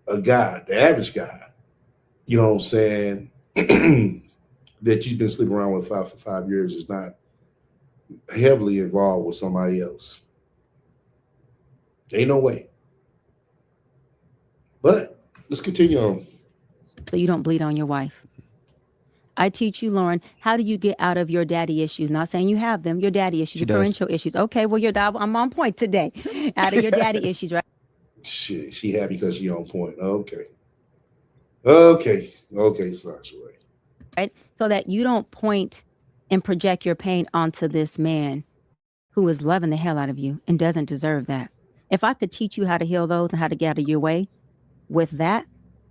a guy, the average guy, you know what I'm saying, that you've been sleeping around with for 5 years is not heavily involved with somebody else. Ain't no way. But let's continue on.
So you don't bleed on your wife. I teach you, Lauren, how do you get out of your daddy issues? Not saying you have them, your daddy issues, your parental issues. Okay, well, I'm on point today. Out of your daddy issues, right?
Shit, she happy because she on point. Okay, Sasha.
Right? So that you don't point and project your pain onto this man who is loving the hell out of you and doesn't deserve that. If I could teach you how to heal those and how to get out of your way with that,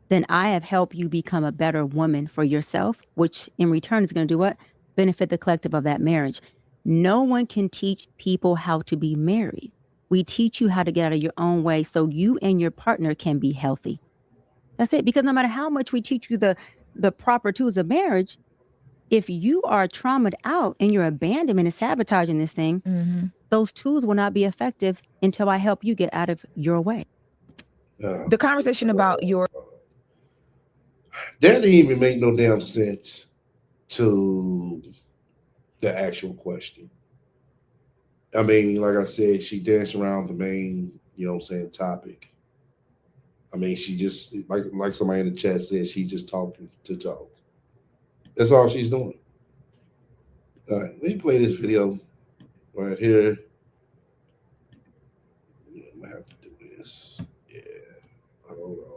then I have helped you become a better woman for yourself, which in return is going to do what? Benefit the collective of that marriage. No one can teach people how to be married. We teach you how to get out of your own way so you and your partner can be healthy. That's it. Because no matter how much we teach you the proper tools of marriage, if you are traumatized out and you're abandonment and sabotaging this thing, those tools will not be effective until I help you get out of your way.
The conversation about
that didn't even make no damn sense to the actual question. I mean, like I said, she danced around the main, you know what I'm saying, topic. I mean, she just, like somebody in the chat said, she's just talking to talk. That's all she's doing. All right, let me play this video right here. I'm gonna have to do this. Yeah, hold on.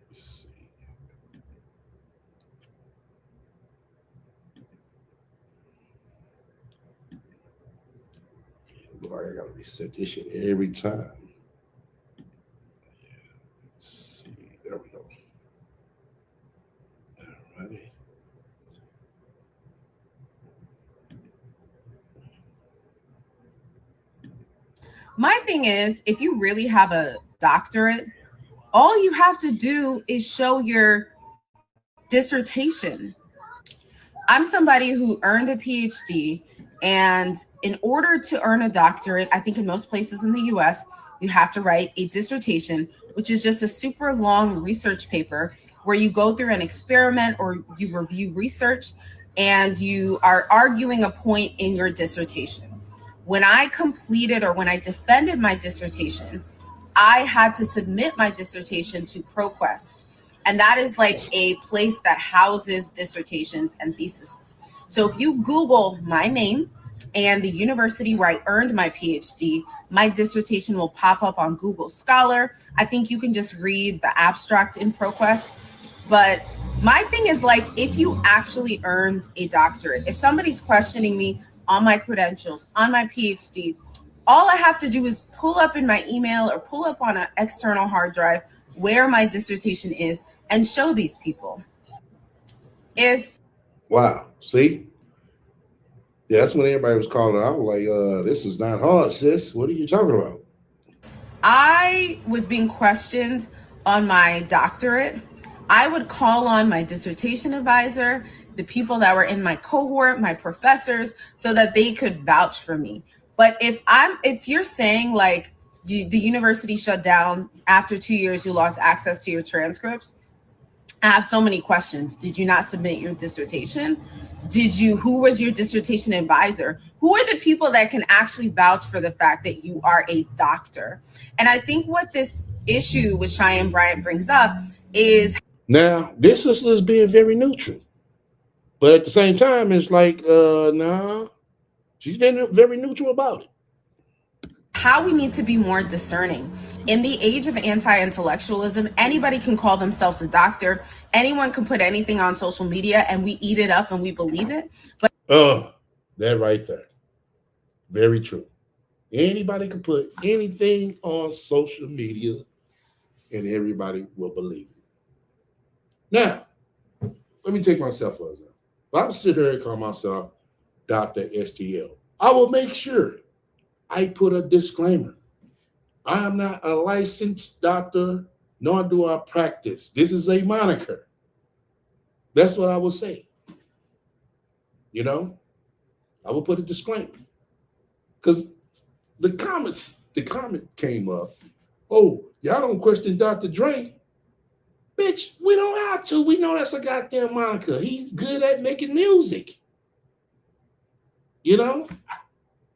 Let's see. Look like I gotta reset this shit every time. Yeah. Let's see. There we go. Alrighty.
My thing is, if you really have a doctorate, all you have to do is show your dissertation. I'm somebody who earned a PhD, and in order to earn a doctorate, I think in most places in the US, you have to write a dissertation, which is just a super long research paper where you go through an experiment or you review research and you are arguing a point in your dissertation. When I completed or when I defended my dissertation, I had to submit my dissertation to ProQuest. And that is like a place that houses dissertations and theses. So if you Google my name and the university where I earned my PhD, my dissertation will pop up on Google Scholar. I think you can just read the abstract in ProQuest. But my thing is, like, if you actually earned a doctorate, if somebody's questioning me on my credentials, on my PhD, all I have to do is pull up in my email or pull up on an external hard drive where my dissertation is and show these people.
Wow, see? Yeah, that's when everybody was calling out like, this is not hard, sis. What are you talking about?
I was being questioned on my doctorate. I would call on my dissertation advisor, the people that were in my cohort, my professors, so that they could vouch for me. But if you're saying like the university shut down after 2 years, you lost access to your transcripts, I have so many questions. Did you not submit your dissertation? Who was your dissertation advisor? Who are the people that can actually vouch for the fact that you are a doctor? And I think what this issue with Cheyenne Bryant brings up is...
Now, this is being very neutral. But at the same time, it's like, nah, she's been very neutral about it.
How we need to be more discerning. In the age of anti-intellectualism, anybody can call themselves a doctor. Anyone can put anything on social media and we eat it up and we believe it. But
that right there. Very true. Anybody can put anything on social media and everybody will believe it. Now, let me take myself for example. If I'm sitting there and call myself Dr. STL, I will make sure I put a disclaimer. I am not a licensed doctor, nor do I practice. This is a moniker. That's what I will say. You know, I will put a disclaimer. Because the comment came up, oh, y'all don't question Dr. Dre. Bitch, we don't have to. We know that's a goddamn moniker. He's good at making music. You know?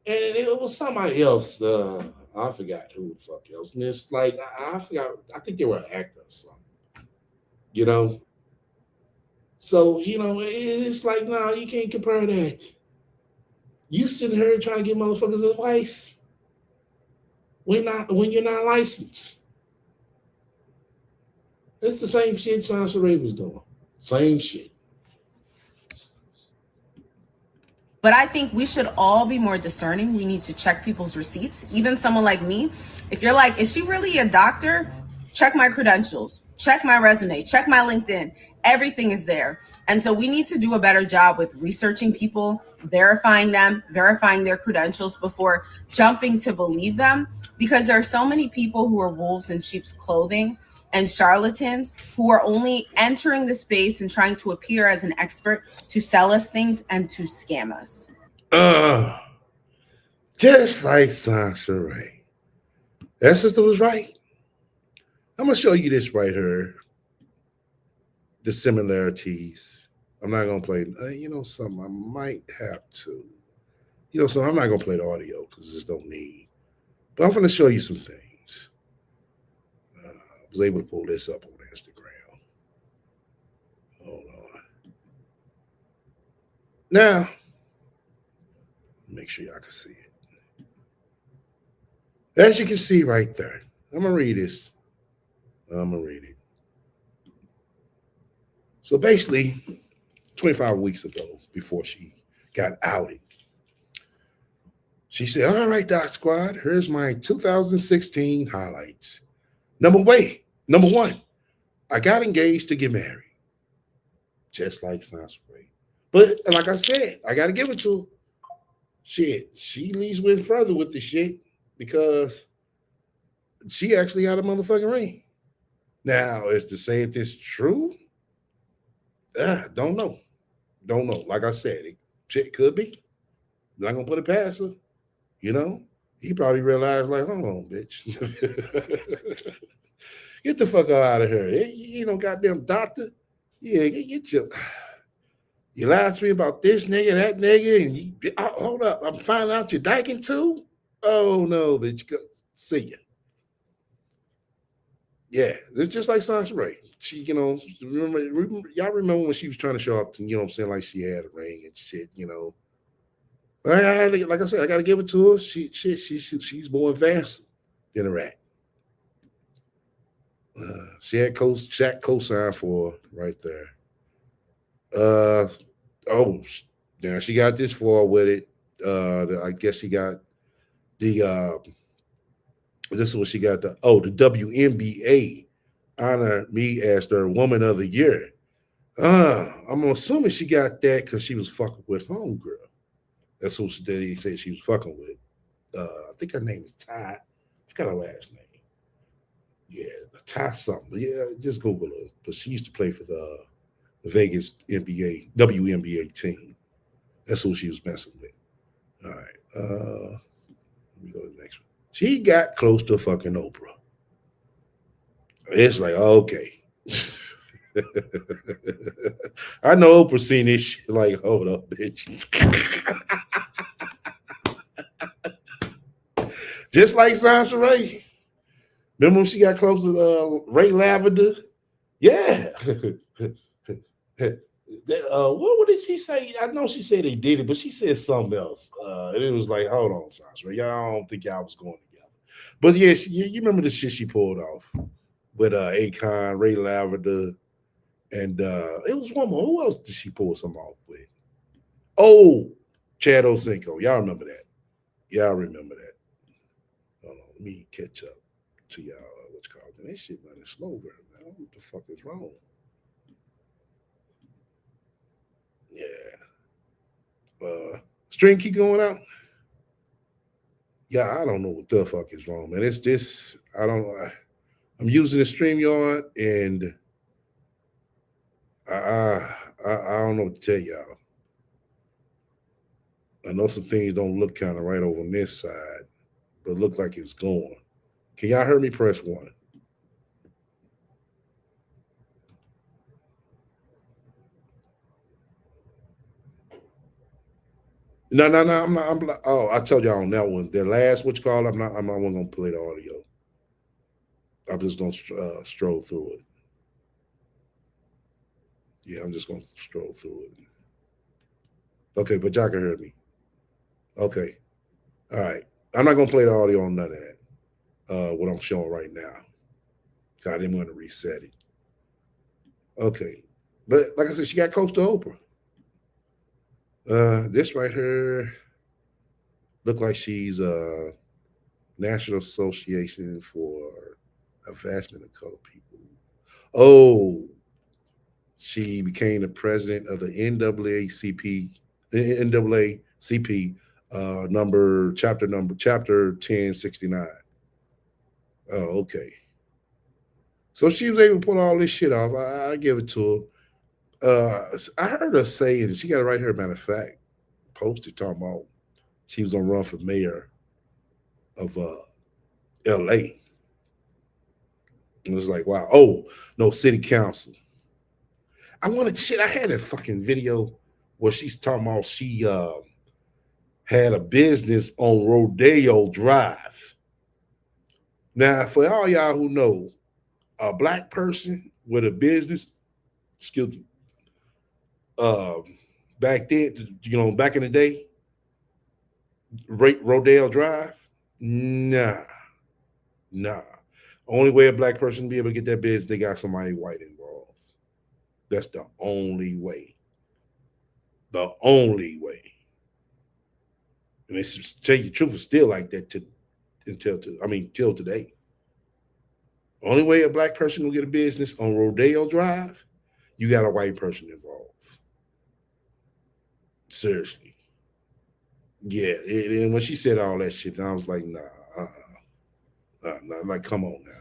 And it was somebody else. I forgot who the fuck else. And it's like, I forgot. I think they were an actor or something. You know? So, you know, it's like, nah, you can't compare that. You sitting here trying to give motherfuckers advice when you're not licensed. It's the same shit Sansa Ray was doing. Same shit.
But I think we should all be more discerning. We need to check people's receipts. Even someone like me, if you're like, is she really a doctor? Check my credentials, check my resume, check my LinkedIn. Everything is there. And so we need to do a better job with researching people, verifying them, verifying their credentials before jumping to believe them. Because there are so many people who are wolves in sheep's clothing and charlatans who are only entering the space and trying to appear as an expert to sell us things and to scam us.
Just like Sasha Ray. That sister was right. I'm going to show you this right here. The similarities. I'm not going to play, you know, something I might have to. You know, so I'm not going to play the audio because I just don't need. But I'm going to show you some things. I was able to pull this up on Instagram. Hold on. Now, make sure y'all can see it. As you can see right there, I'm going to read this. I'm going to read it. So basically, 25 weeks ago, before she got outed, she said, all right, Doc Squad, here's my 2016 highlights. Number one, I got engaged to get married. Just like Sansa Ray. But like I said, I got to give it to her. Shit, she leads went further with the shit because she actually got a motherfucking ring. Now, is to say if this true? Don't know. Like I said, it could be. Not gonna put it past her. You know, he probably realized, like, hold on, bitch. Get the fuck out of here. You know, goddamn doctor. Yeah, get your. You lied to me about this nigga, that nigga, and hold up. I'm finding out you're dyking too. Oh no, bitch. See ya. Yeah, it's just like Sansa Ray. She, you know, y'all remember when she was trying to show up, you know what I'm saying, like she had a ring and shit, you know. But like I said, I got to give it to her. She's more advanced than a rat. She had Shaq co-sign for her right there. Now she got this for her with it. I guess she got the this is what she got the WNBA honored me as their Woman of the Year. I'm assuming she got that because she was fucking with homegirl. That's what they said she was fucking with. I think her name is Ty. I forgot her last name. Yeah, Ty something. Yeah, just Google her. But she used to play for the Vegas WNBA team. That's who she was messing with. All right. Let me go to the next one. She got close to fucking Oprah. It's like, okay. I know Oprah seen this shit like, hold up, bitch. Just like Sansa Ray. Remember when she got close to Ray Lavender? Yeah. What did she say? I know she said they did it, but she said something else. And it was like, hold on, Sasha, y'all, I don't think y'all was going together. But yes, you remember the shit she pulled off with Akon, Ray Lavender, and it was one more. Who else did she pull some off with? Oh, Chad Osenko. Y'all remember that? Y'all remember that? Hold on, let me catch up to y'all. What's called? Man, that shit running slow, man. What the fuck is wrong? Yeah. String keep going out. Yeah, I don't know what the fuck is wrong, man. It's this. I don't know. I'm using the StreamYard, and I don't know what to tell y'all. I know some things don't look kind of right over on this side, but look like it's going. Can y'all hear me? Press 1. No. I'm not. Oh, I told y'all on that one. The last what you call. I'm not gonna play the audio. I'm just gonna stroll through it. Yeah, I'm just gonna stroll through it. Okay, but y'all can hear me. Okay. All right. I'm not gonna play the audio on none of that. What I'm showing right now. I didn't want to reset it. Okay. But like I said, she got close to Oprah. This right here look like she's National Association for Advancement of Colored People. Oh, she became the president of the NAACP chapter 1069. Oh, okay. So she was able to pull all this shit off. I give it to her. I heard her say, and she got it right here, matter of fact, posted talking about she was gonna run for mayor of LA. It was like, wow. Oh, no, city council. I had a fucking video where she's talking about she had a business on Rodeo Drive. Now, for all y'all who know, a black person with a business, excuse me, back then, back in the day, Rodeo Drive, nah. Only way a black person be able to get that business, they got somebody white involved. That's the only way. The only way. And it's, to tell you the truth, it's still like that till today. Only way a black person will get a business on Rodeo Drive, you got a white person involved. Seriously. Yeah. And when she said all that shit, I was like, nah, like, come on now.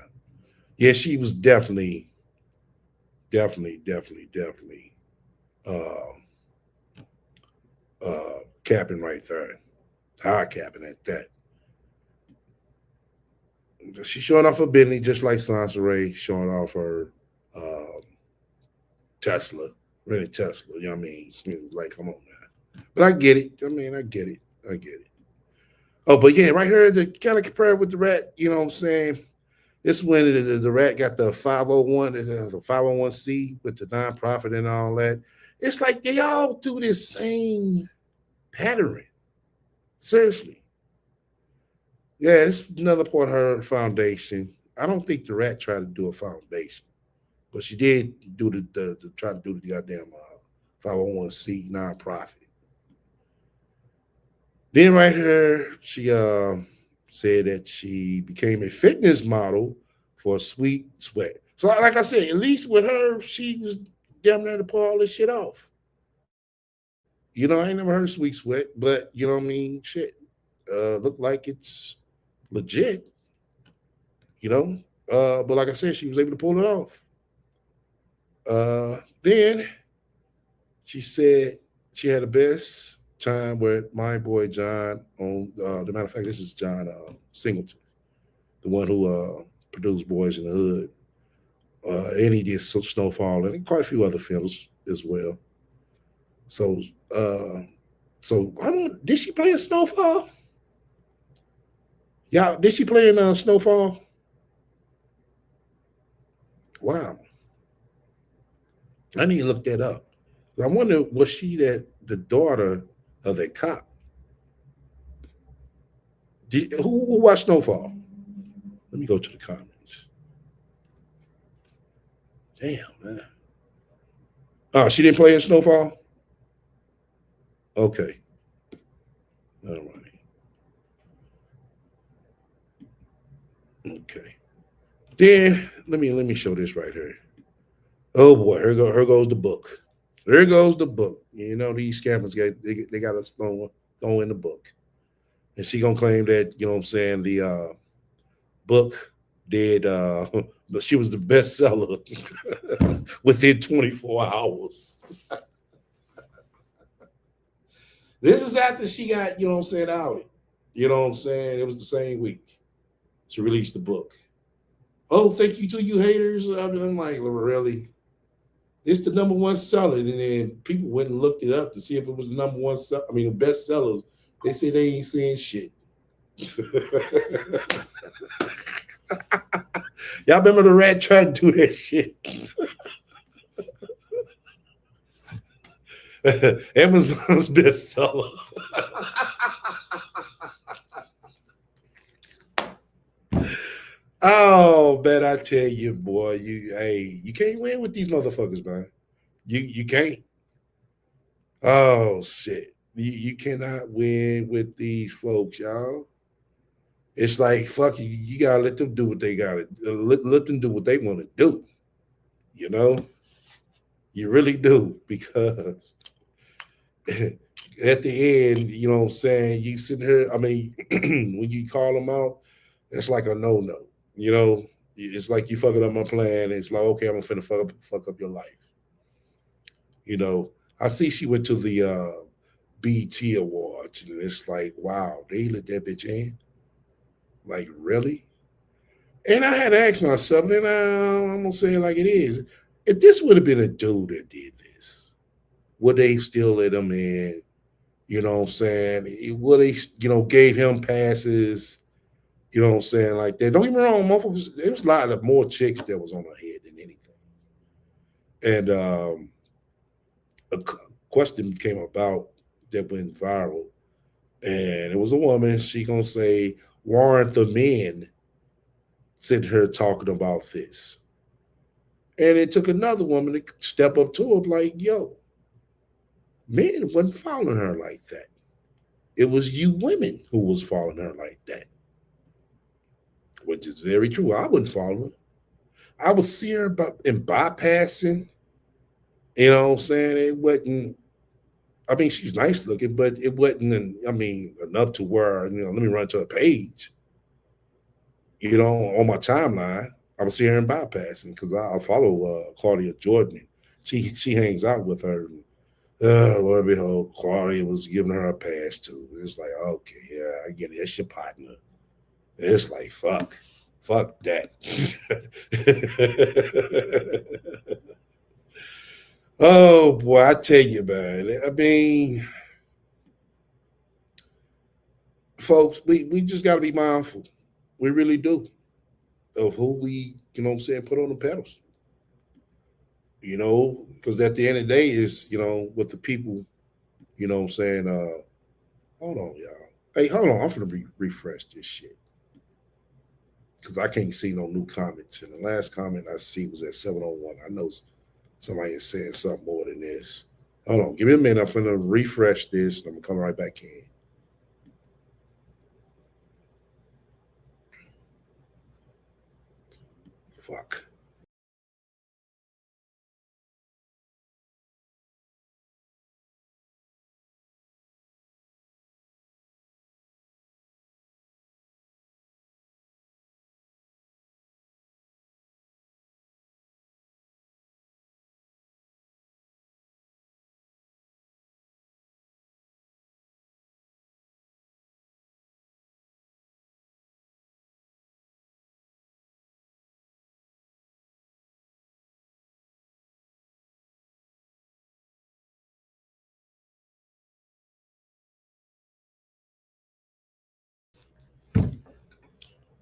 Yeah, she was definitely capping right there. High capping at that. She's showing off her Bentley just like Sansa Ray showing off her Tesla. Really Tesla, you know what I mean? Like, come on now. But I get it. I get it. Oh, but yeah, right here, to kind of compare with the rat, you know what I'm saying? This is when the rat got the 501, the 501c with the nonprofit and all that. It's like they all do this same pattern. Seriously. Yeah, it's another part of her foundation. I don't think the rat tried to do a foundation, but she did do the try to do the goddamn 501c nonprofit. Then right here, she said that she became a fitness model for Sweet Sweat. So like I said, at least with her, she was damn near to pull all this shit off. I ain't never heard Sweet Sweat, but you know what I mean? Shit. Look like it's legit. But like I said, she was able to pull it off. Then she said she had the best time with my boy John on the matter of fact, this is John Singleton, the one who produced Boys in the Hood. And he did Snowfall and quite a few other films as well. So did she play in Snowfall? Yeah, did she play in Snowfall? Wow. I need to look that up. I wonder, was she the daughter of that cop? Who watched Snowfall? Let me go to the comments. Damn, man. Oh, she didn't play in Snowfall? Okay. All right. Okay. Then let me show this right here. Oh boy, here goes the book. There goes the book. You know these scammers they got us throw in the book, and she gonna claim that you know what I'm saying the book did but she was the bestseller within 24 hours. This is after she got you know what I'm saying outed. You know what I'm saying? It was the same week she released the book. Oh, thank you to you haters. I'm like, really? It's the number one seller, and then people went and looked it up to see if it was the number one seller. I mean, the best sellers. They say they ain't saying shit. Y'all remember the rat tried to do that shit? Amazon's bestseller. Oh man, I tell you, boy, you can't win with these motherfuckers, man. You can't. Oh shit. You cannot win with these folks, y'all. It's like fuck you. You gotta let them do what they gotta let them do what they want to do. You know, you really do because at the end, you know what I'm saying. You sit here. I mean, when you call them out, it's like a no. You know, it's like you fucking up my plan. It's like okay, I'm finna fuck up your life. You know, I see she went to the BT Awards, and it's like, wow, they let that bitch in. Like, really? And I had to ask myself, and I'm gonna say it like it is. If this would have been a dude that did this, would they still let him in? You know what I'm saying? Would they, you know, gave him passes? You know what I'm saying? Like that. Don't get me wrong, motherfuckers. There was a lot of more chicks that was on her head than anything. And a question came about that went viral, and it was a woman. She gonna say, "Warrant the men sitting here talking about this?" And it took another woman to step up to her, like, "Yo, men wasn't following her like that. It was you women who was following her like that," which is very true. I wouldn't follow her. I would see her in bypassing. You know what I'm saying? It wasn't. I mean, she's nice looking, but it wasn't. I mean, enough to where you know. Let me run to a page. You know, on my timeline, I would see her in bypassing because I follow Claudia Jordan. She hangs out with her. And, Lord behold, Claudia was giving her a pass too. It's like, okay, yeah, I get it. That's your partner. It's like, fuck that. Oh boy, I tell you, man. I mean, folks, we just got to be mindful. We really do of who we, you know what I'm saying, put on the pedestal. You know, because at the end of the day is, you know, with the people, you know what I'm saying, hold on, y'all. Hey, hold on, I'm gonna refresh this shit. Because I can't see no new comments. And the last comment I see was at 701. I know somebody is saying something more than this. Hold on, give me a minute. I'm gonna refresh this and I'm gonna come right back in. Fuck.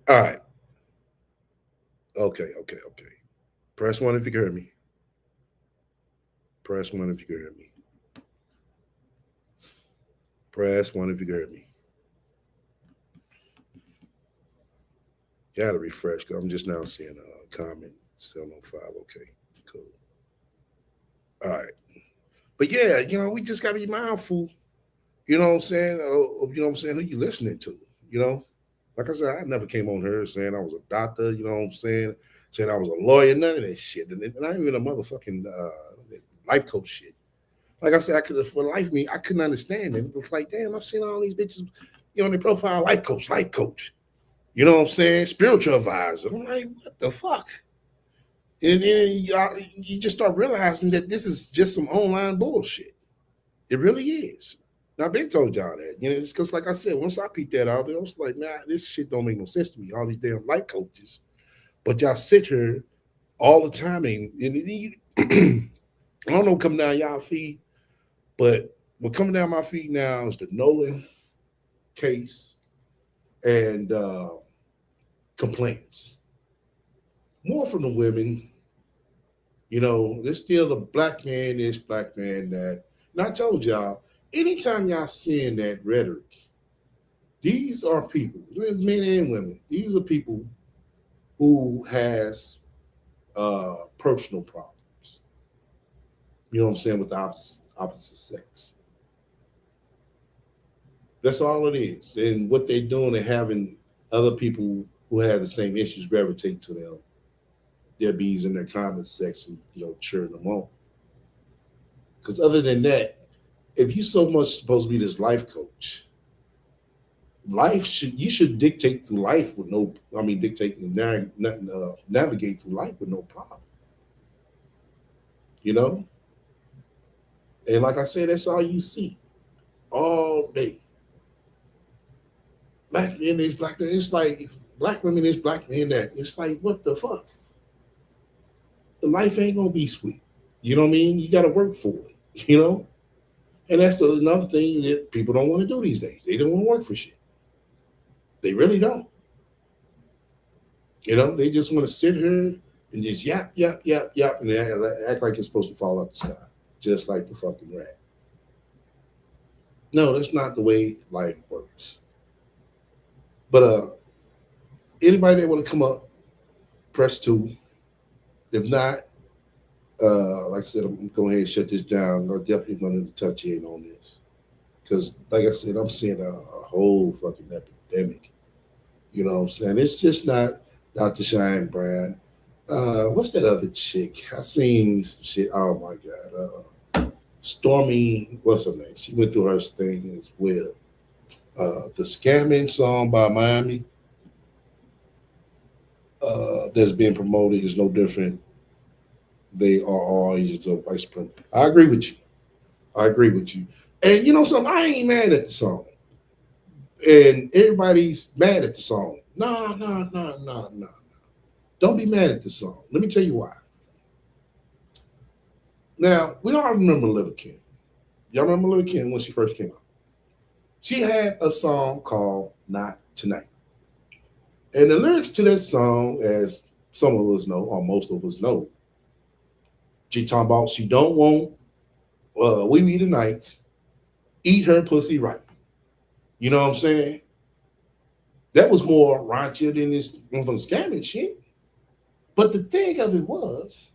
All right. Okay. Press one if you can hear me. Press one if you can hear me. Press one if you can hear me. Gotta refresh because I'm just now seeing a comment 705. Okay, cool. All right. But yeah, we just gotta be mindful, you know what I'm saying? Who you listening to, Like I said, I never came on here saying I was a doctor, you know what I'm saying? Saying I was a lawyer, none of that shit. And not even a motherfucking life coach shit. Like I said, for the life of me, I couldn't understand it. It's like, damn, I've seen all these bitches, on their profile, life coach. You know what I'm saying? Spiritual advisor. I'm like, what the fuck? And then you just start realizing that this is just some online bullshit. It really is. Now, Big told y'all that. It's because, like I said, once I peeped that out, I was like, man, this shit don't make no sense to me. All these damn life coaches. But y'all sit here all the time and I don't know what coming down y'all feed, but what coming down my feed now is the Nolan case and complaints. More from the women. There's still the black man this, black man that. And I told y'all, anytime y'all seeing that rhetoric, these are people, men and women, these are people who has personal problems. You know what I'm saying, with the opposite sex. That's all it is. And what they're doing and having other people who have the same issues gravitate to them, their bees in their comment section, cheering them on. Because other than that, if you're so much supposed to be this life coach, you should dictate through life with navigate through life with no problem. And like I said, that's all you see all day. Black men is black men. It's like black women is black men that. It's like, what the fuck? The life ain't gonna be sweet. You know what I mean? You gotta work for it, And that's another thing that people don't want to do these days. They don't want to work for shit. They really don't. They just want to sit here and just yap, yap, yap, yap, and act like it's supposed to fall out the sky, just like the fucking rat. No, that's not the way life works. But anybody that want to come up, press 2. If not, like I said, I'm going ahead and shut this down. I'm definitely going to touch in on this. Because, like I said, I'm seeing a whole fucking epidemic. You know what I'm saying? It's just not Dr. Cheyenne, Bryant. What's that other chick? I seen some shit. Oh, my God. Stormy, what's her name? She went through her thing as well. The Scamming song by Miami that's being promoted is no different. They are all agents of white supremacy. I agree with you. And you know something? I ain't mad at the song. And everybody's mad at the song. No. Don't be mad at the song. Let me tell you why. Now, we all remember Little Kim. Y'all remember Little Kim when she first came out? She had a song called Not Tonight. And the lyrics to that song, as some of us know, or most of us know, she talking about she don't want we tonight, eat her pussy right. You know what I'm saying? That was more raunchier than this from scamming shit. But the thing of it was,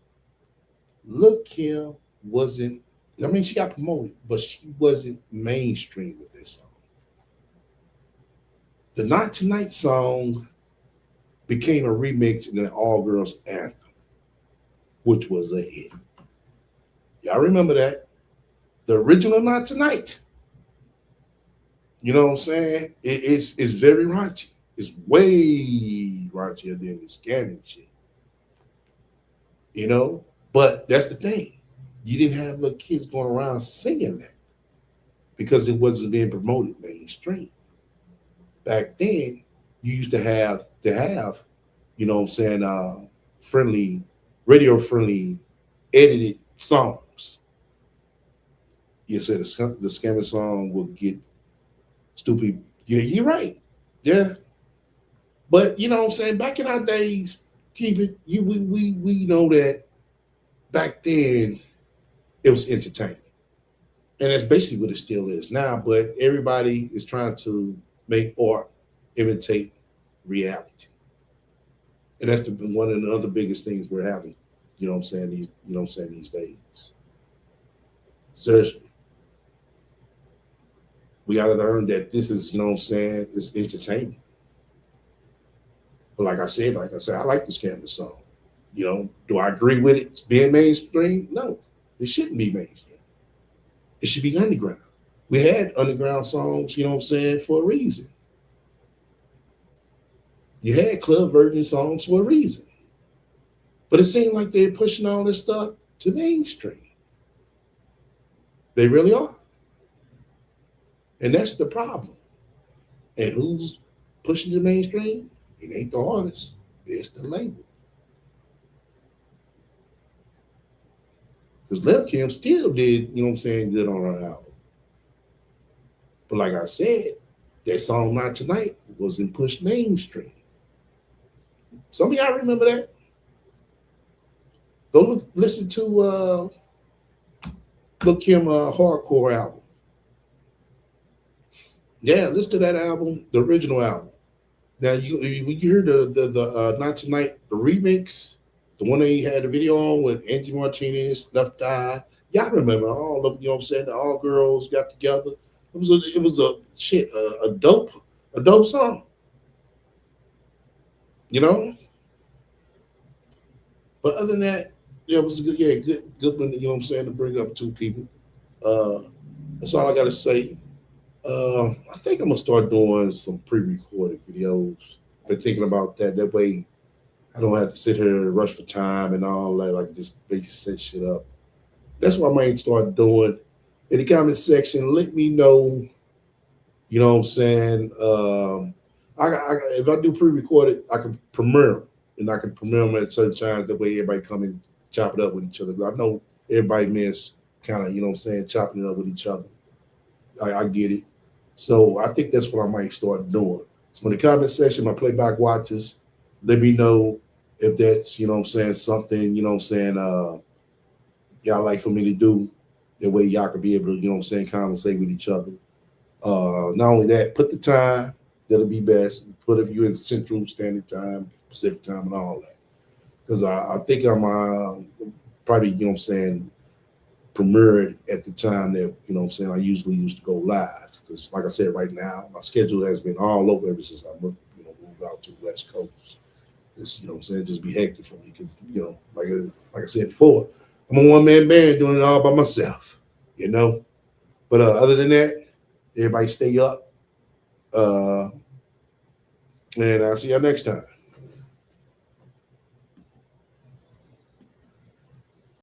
Lil' Kim wasn't, she got promoted, but she wasn't mainstream with this song. The Not Tonight song became a remix in an all-girls anthem, which was a hit. Y'all remember that? The original Not Tonight. You know what I'm saying? It's very raunchy. It's way raunchier than the scamming shit. But that's the thing. You didn't have little kids going around singing that because it wasn't being promoted mainstream. Back then, you used to have, you know what I'm saying, radio-friendly, edited songs. You said the scamming song will get stupid. Yeah, you're right. Yeah. But you know what I'm saying, back in our days, we know that back then it was entertaining. And that's basically what it still is now. But everybody is trying to make art imitate reality. And that's one of the other biggest things we're having, you know what I'm saying, these days. Seriously. We gotta learn that this is, you know what I'm saying, it's entertainment. But like I said, I like this Canvas song. You know, do I agree with it being mainstream? No, it shouldn't be mainstream. It should be underground. We had underground songs, you know what I'm saying, for a reason. You had club version songs for a reason. But it seemed like they're pushing all this stuff to mainstream. They really are. And that's the problem. And who's pushing the mainstream? It ain't the artist, it's the label. Because Lil Kim still did, you know what I'm saying, good on her album. But like I said, that song Not Tonight wasn't pushed mainstream. Some of y'all remember that? Go listen to Lil Kim hardcore album. Yeah, listen to that album, the original album. Now when you hear the Not Tonight, the remix, the one that he had the video on with Angie Martinez, Left Eye. Y'all remember all of, you know what I'm saying, the all girls got together. It was a dope song. You know? But other than that, yeah, it was good one, you know what I'm saying, to bring up two people. That's all I gotta say. I think I'm gonna start doing some pre-recorded videos. Been thinking about that. That way I don't have to sit here and rush for time and all that, like just basically set shit up. That's what I might start doing. In the comment section, let me know, you know what I'm saying? If I do pre-recorded, I can premiere them. And I can premiere them at certain times. That way everybody come and chop it up with each other. I know everybody miss kind of, you know what I'm saying, chopping it up with each other. I get it. So I think that's what I might start doing. So in the comment section, my playback watchers, let me know if that's, you know what I'm saying, something, you know what I'm saying, y'all like for me to do. That way y'all can be able to, you know what I'm saying, conversate with each other. Not only that, put the time, that'll be best. Put if you're in Central Standard Time, Pacific Time, and all that. Because I think I'm probably, you know what I'm saying, premiered at the time that, you know what I'm saying, I usually used to go live. Because like I said, right now, my schedule has been all over ever since I moved out to the West Coast. It's, you know what I'm saying, just be hectic for me because, you know, like I said before, I'm a one-man band doing it all by myself, you know. But other than that, everybody stay up. And I'll see y'all next time.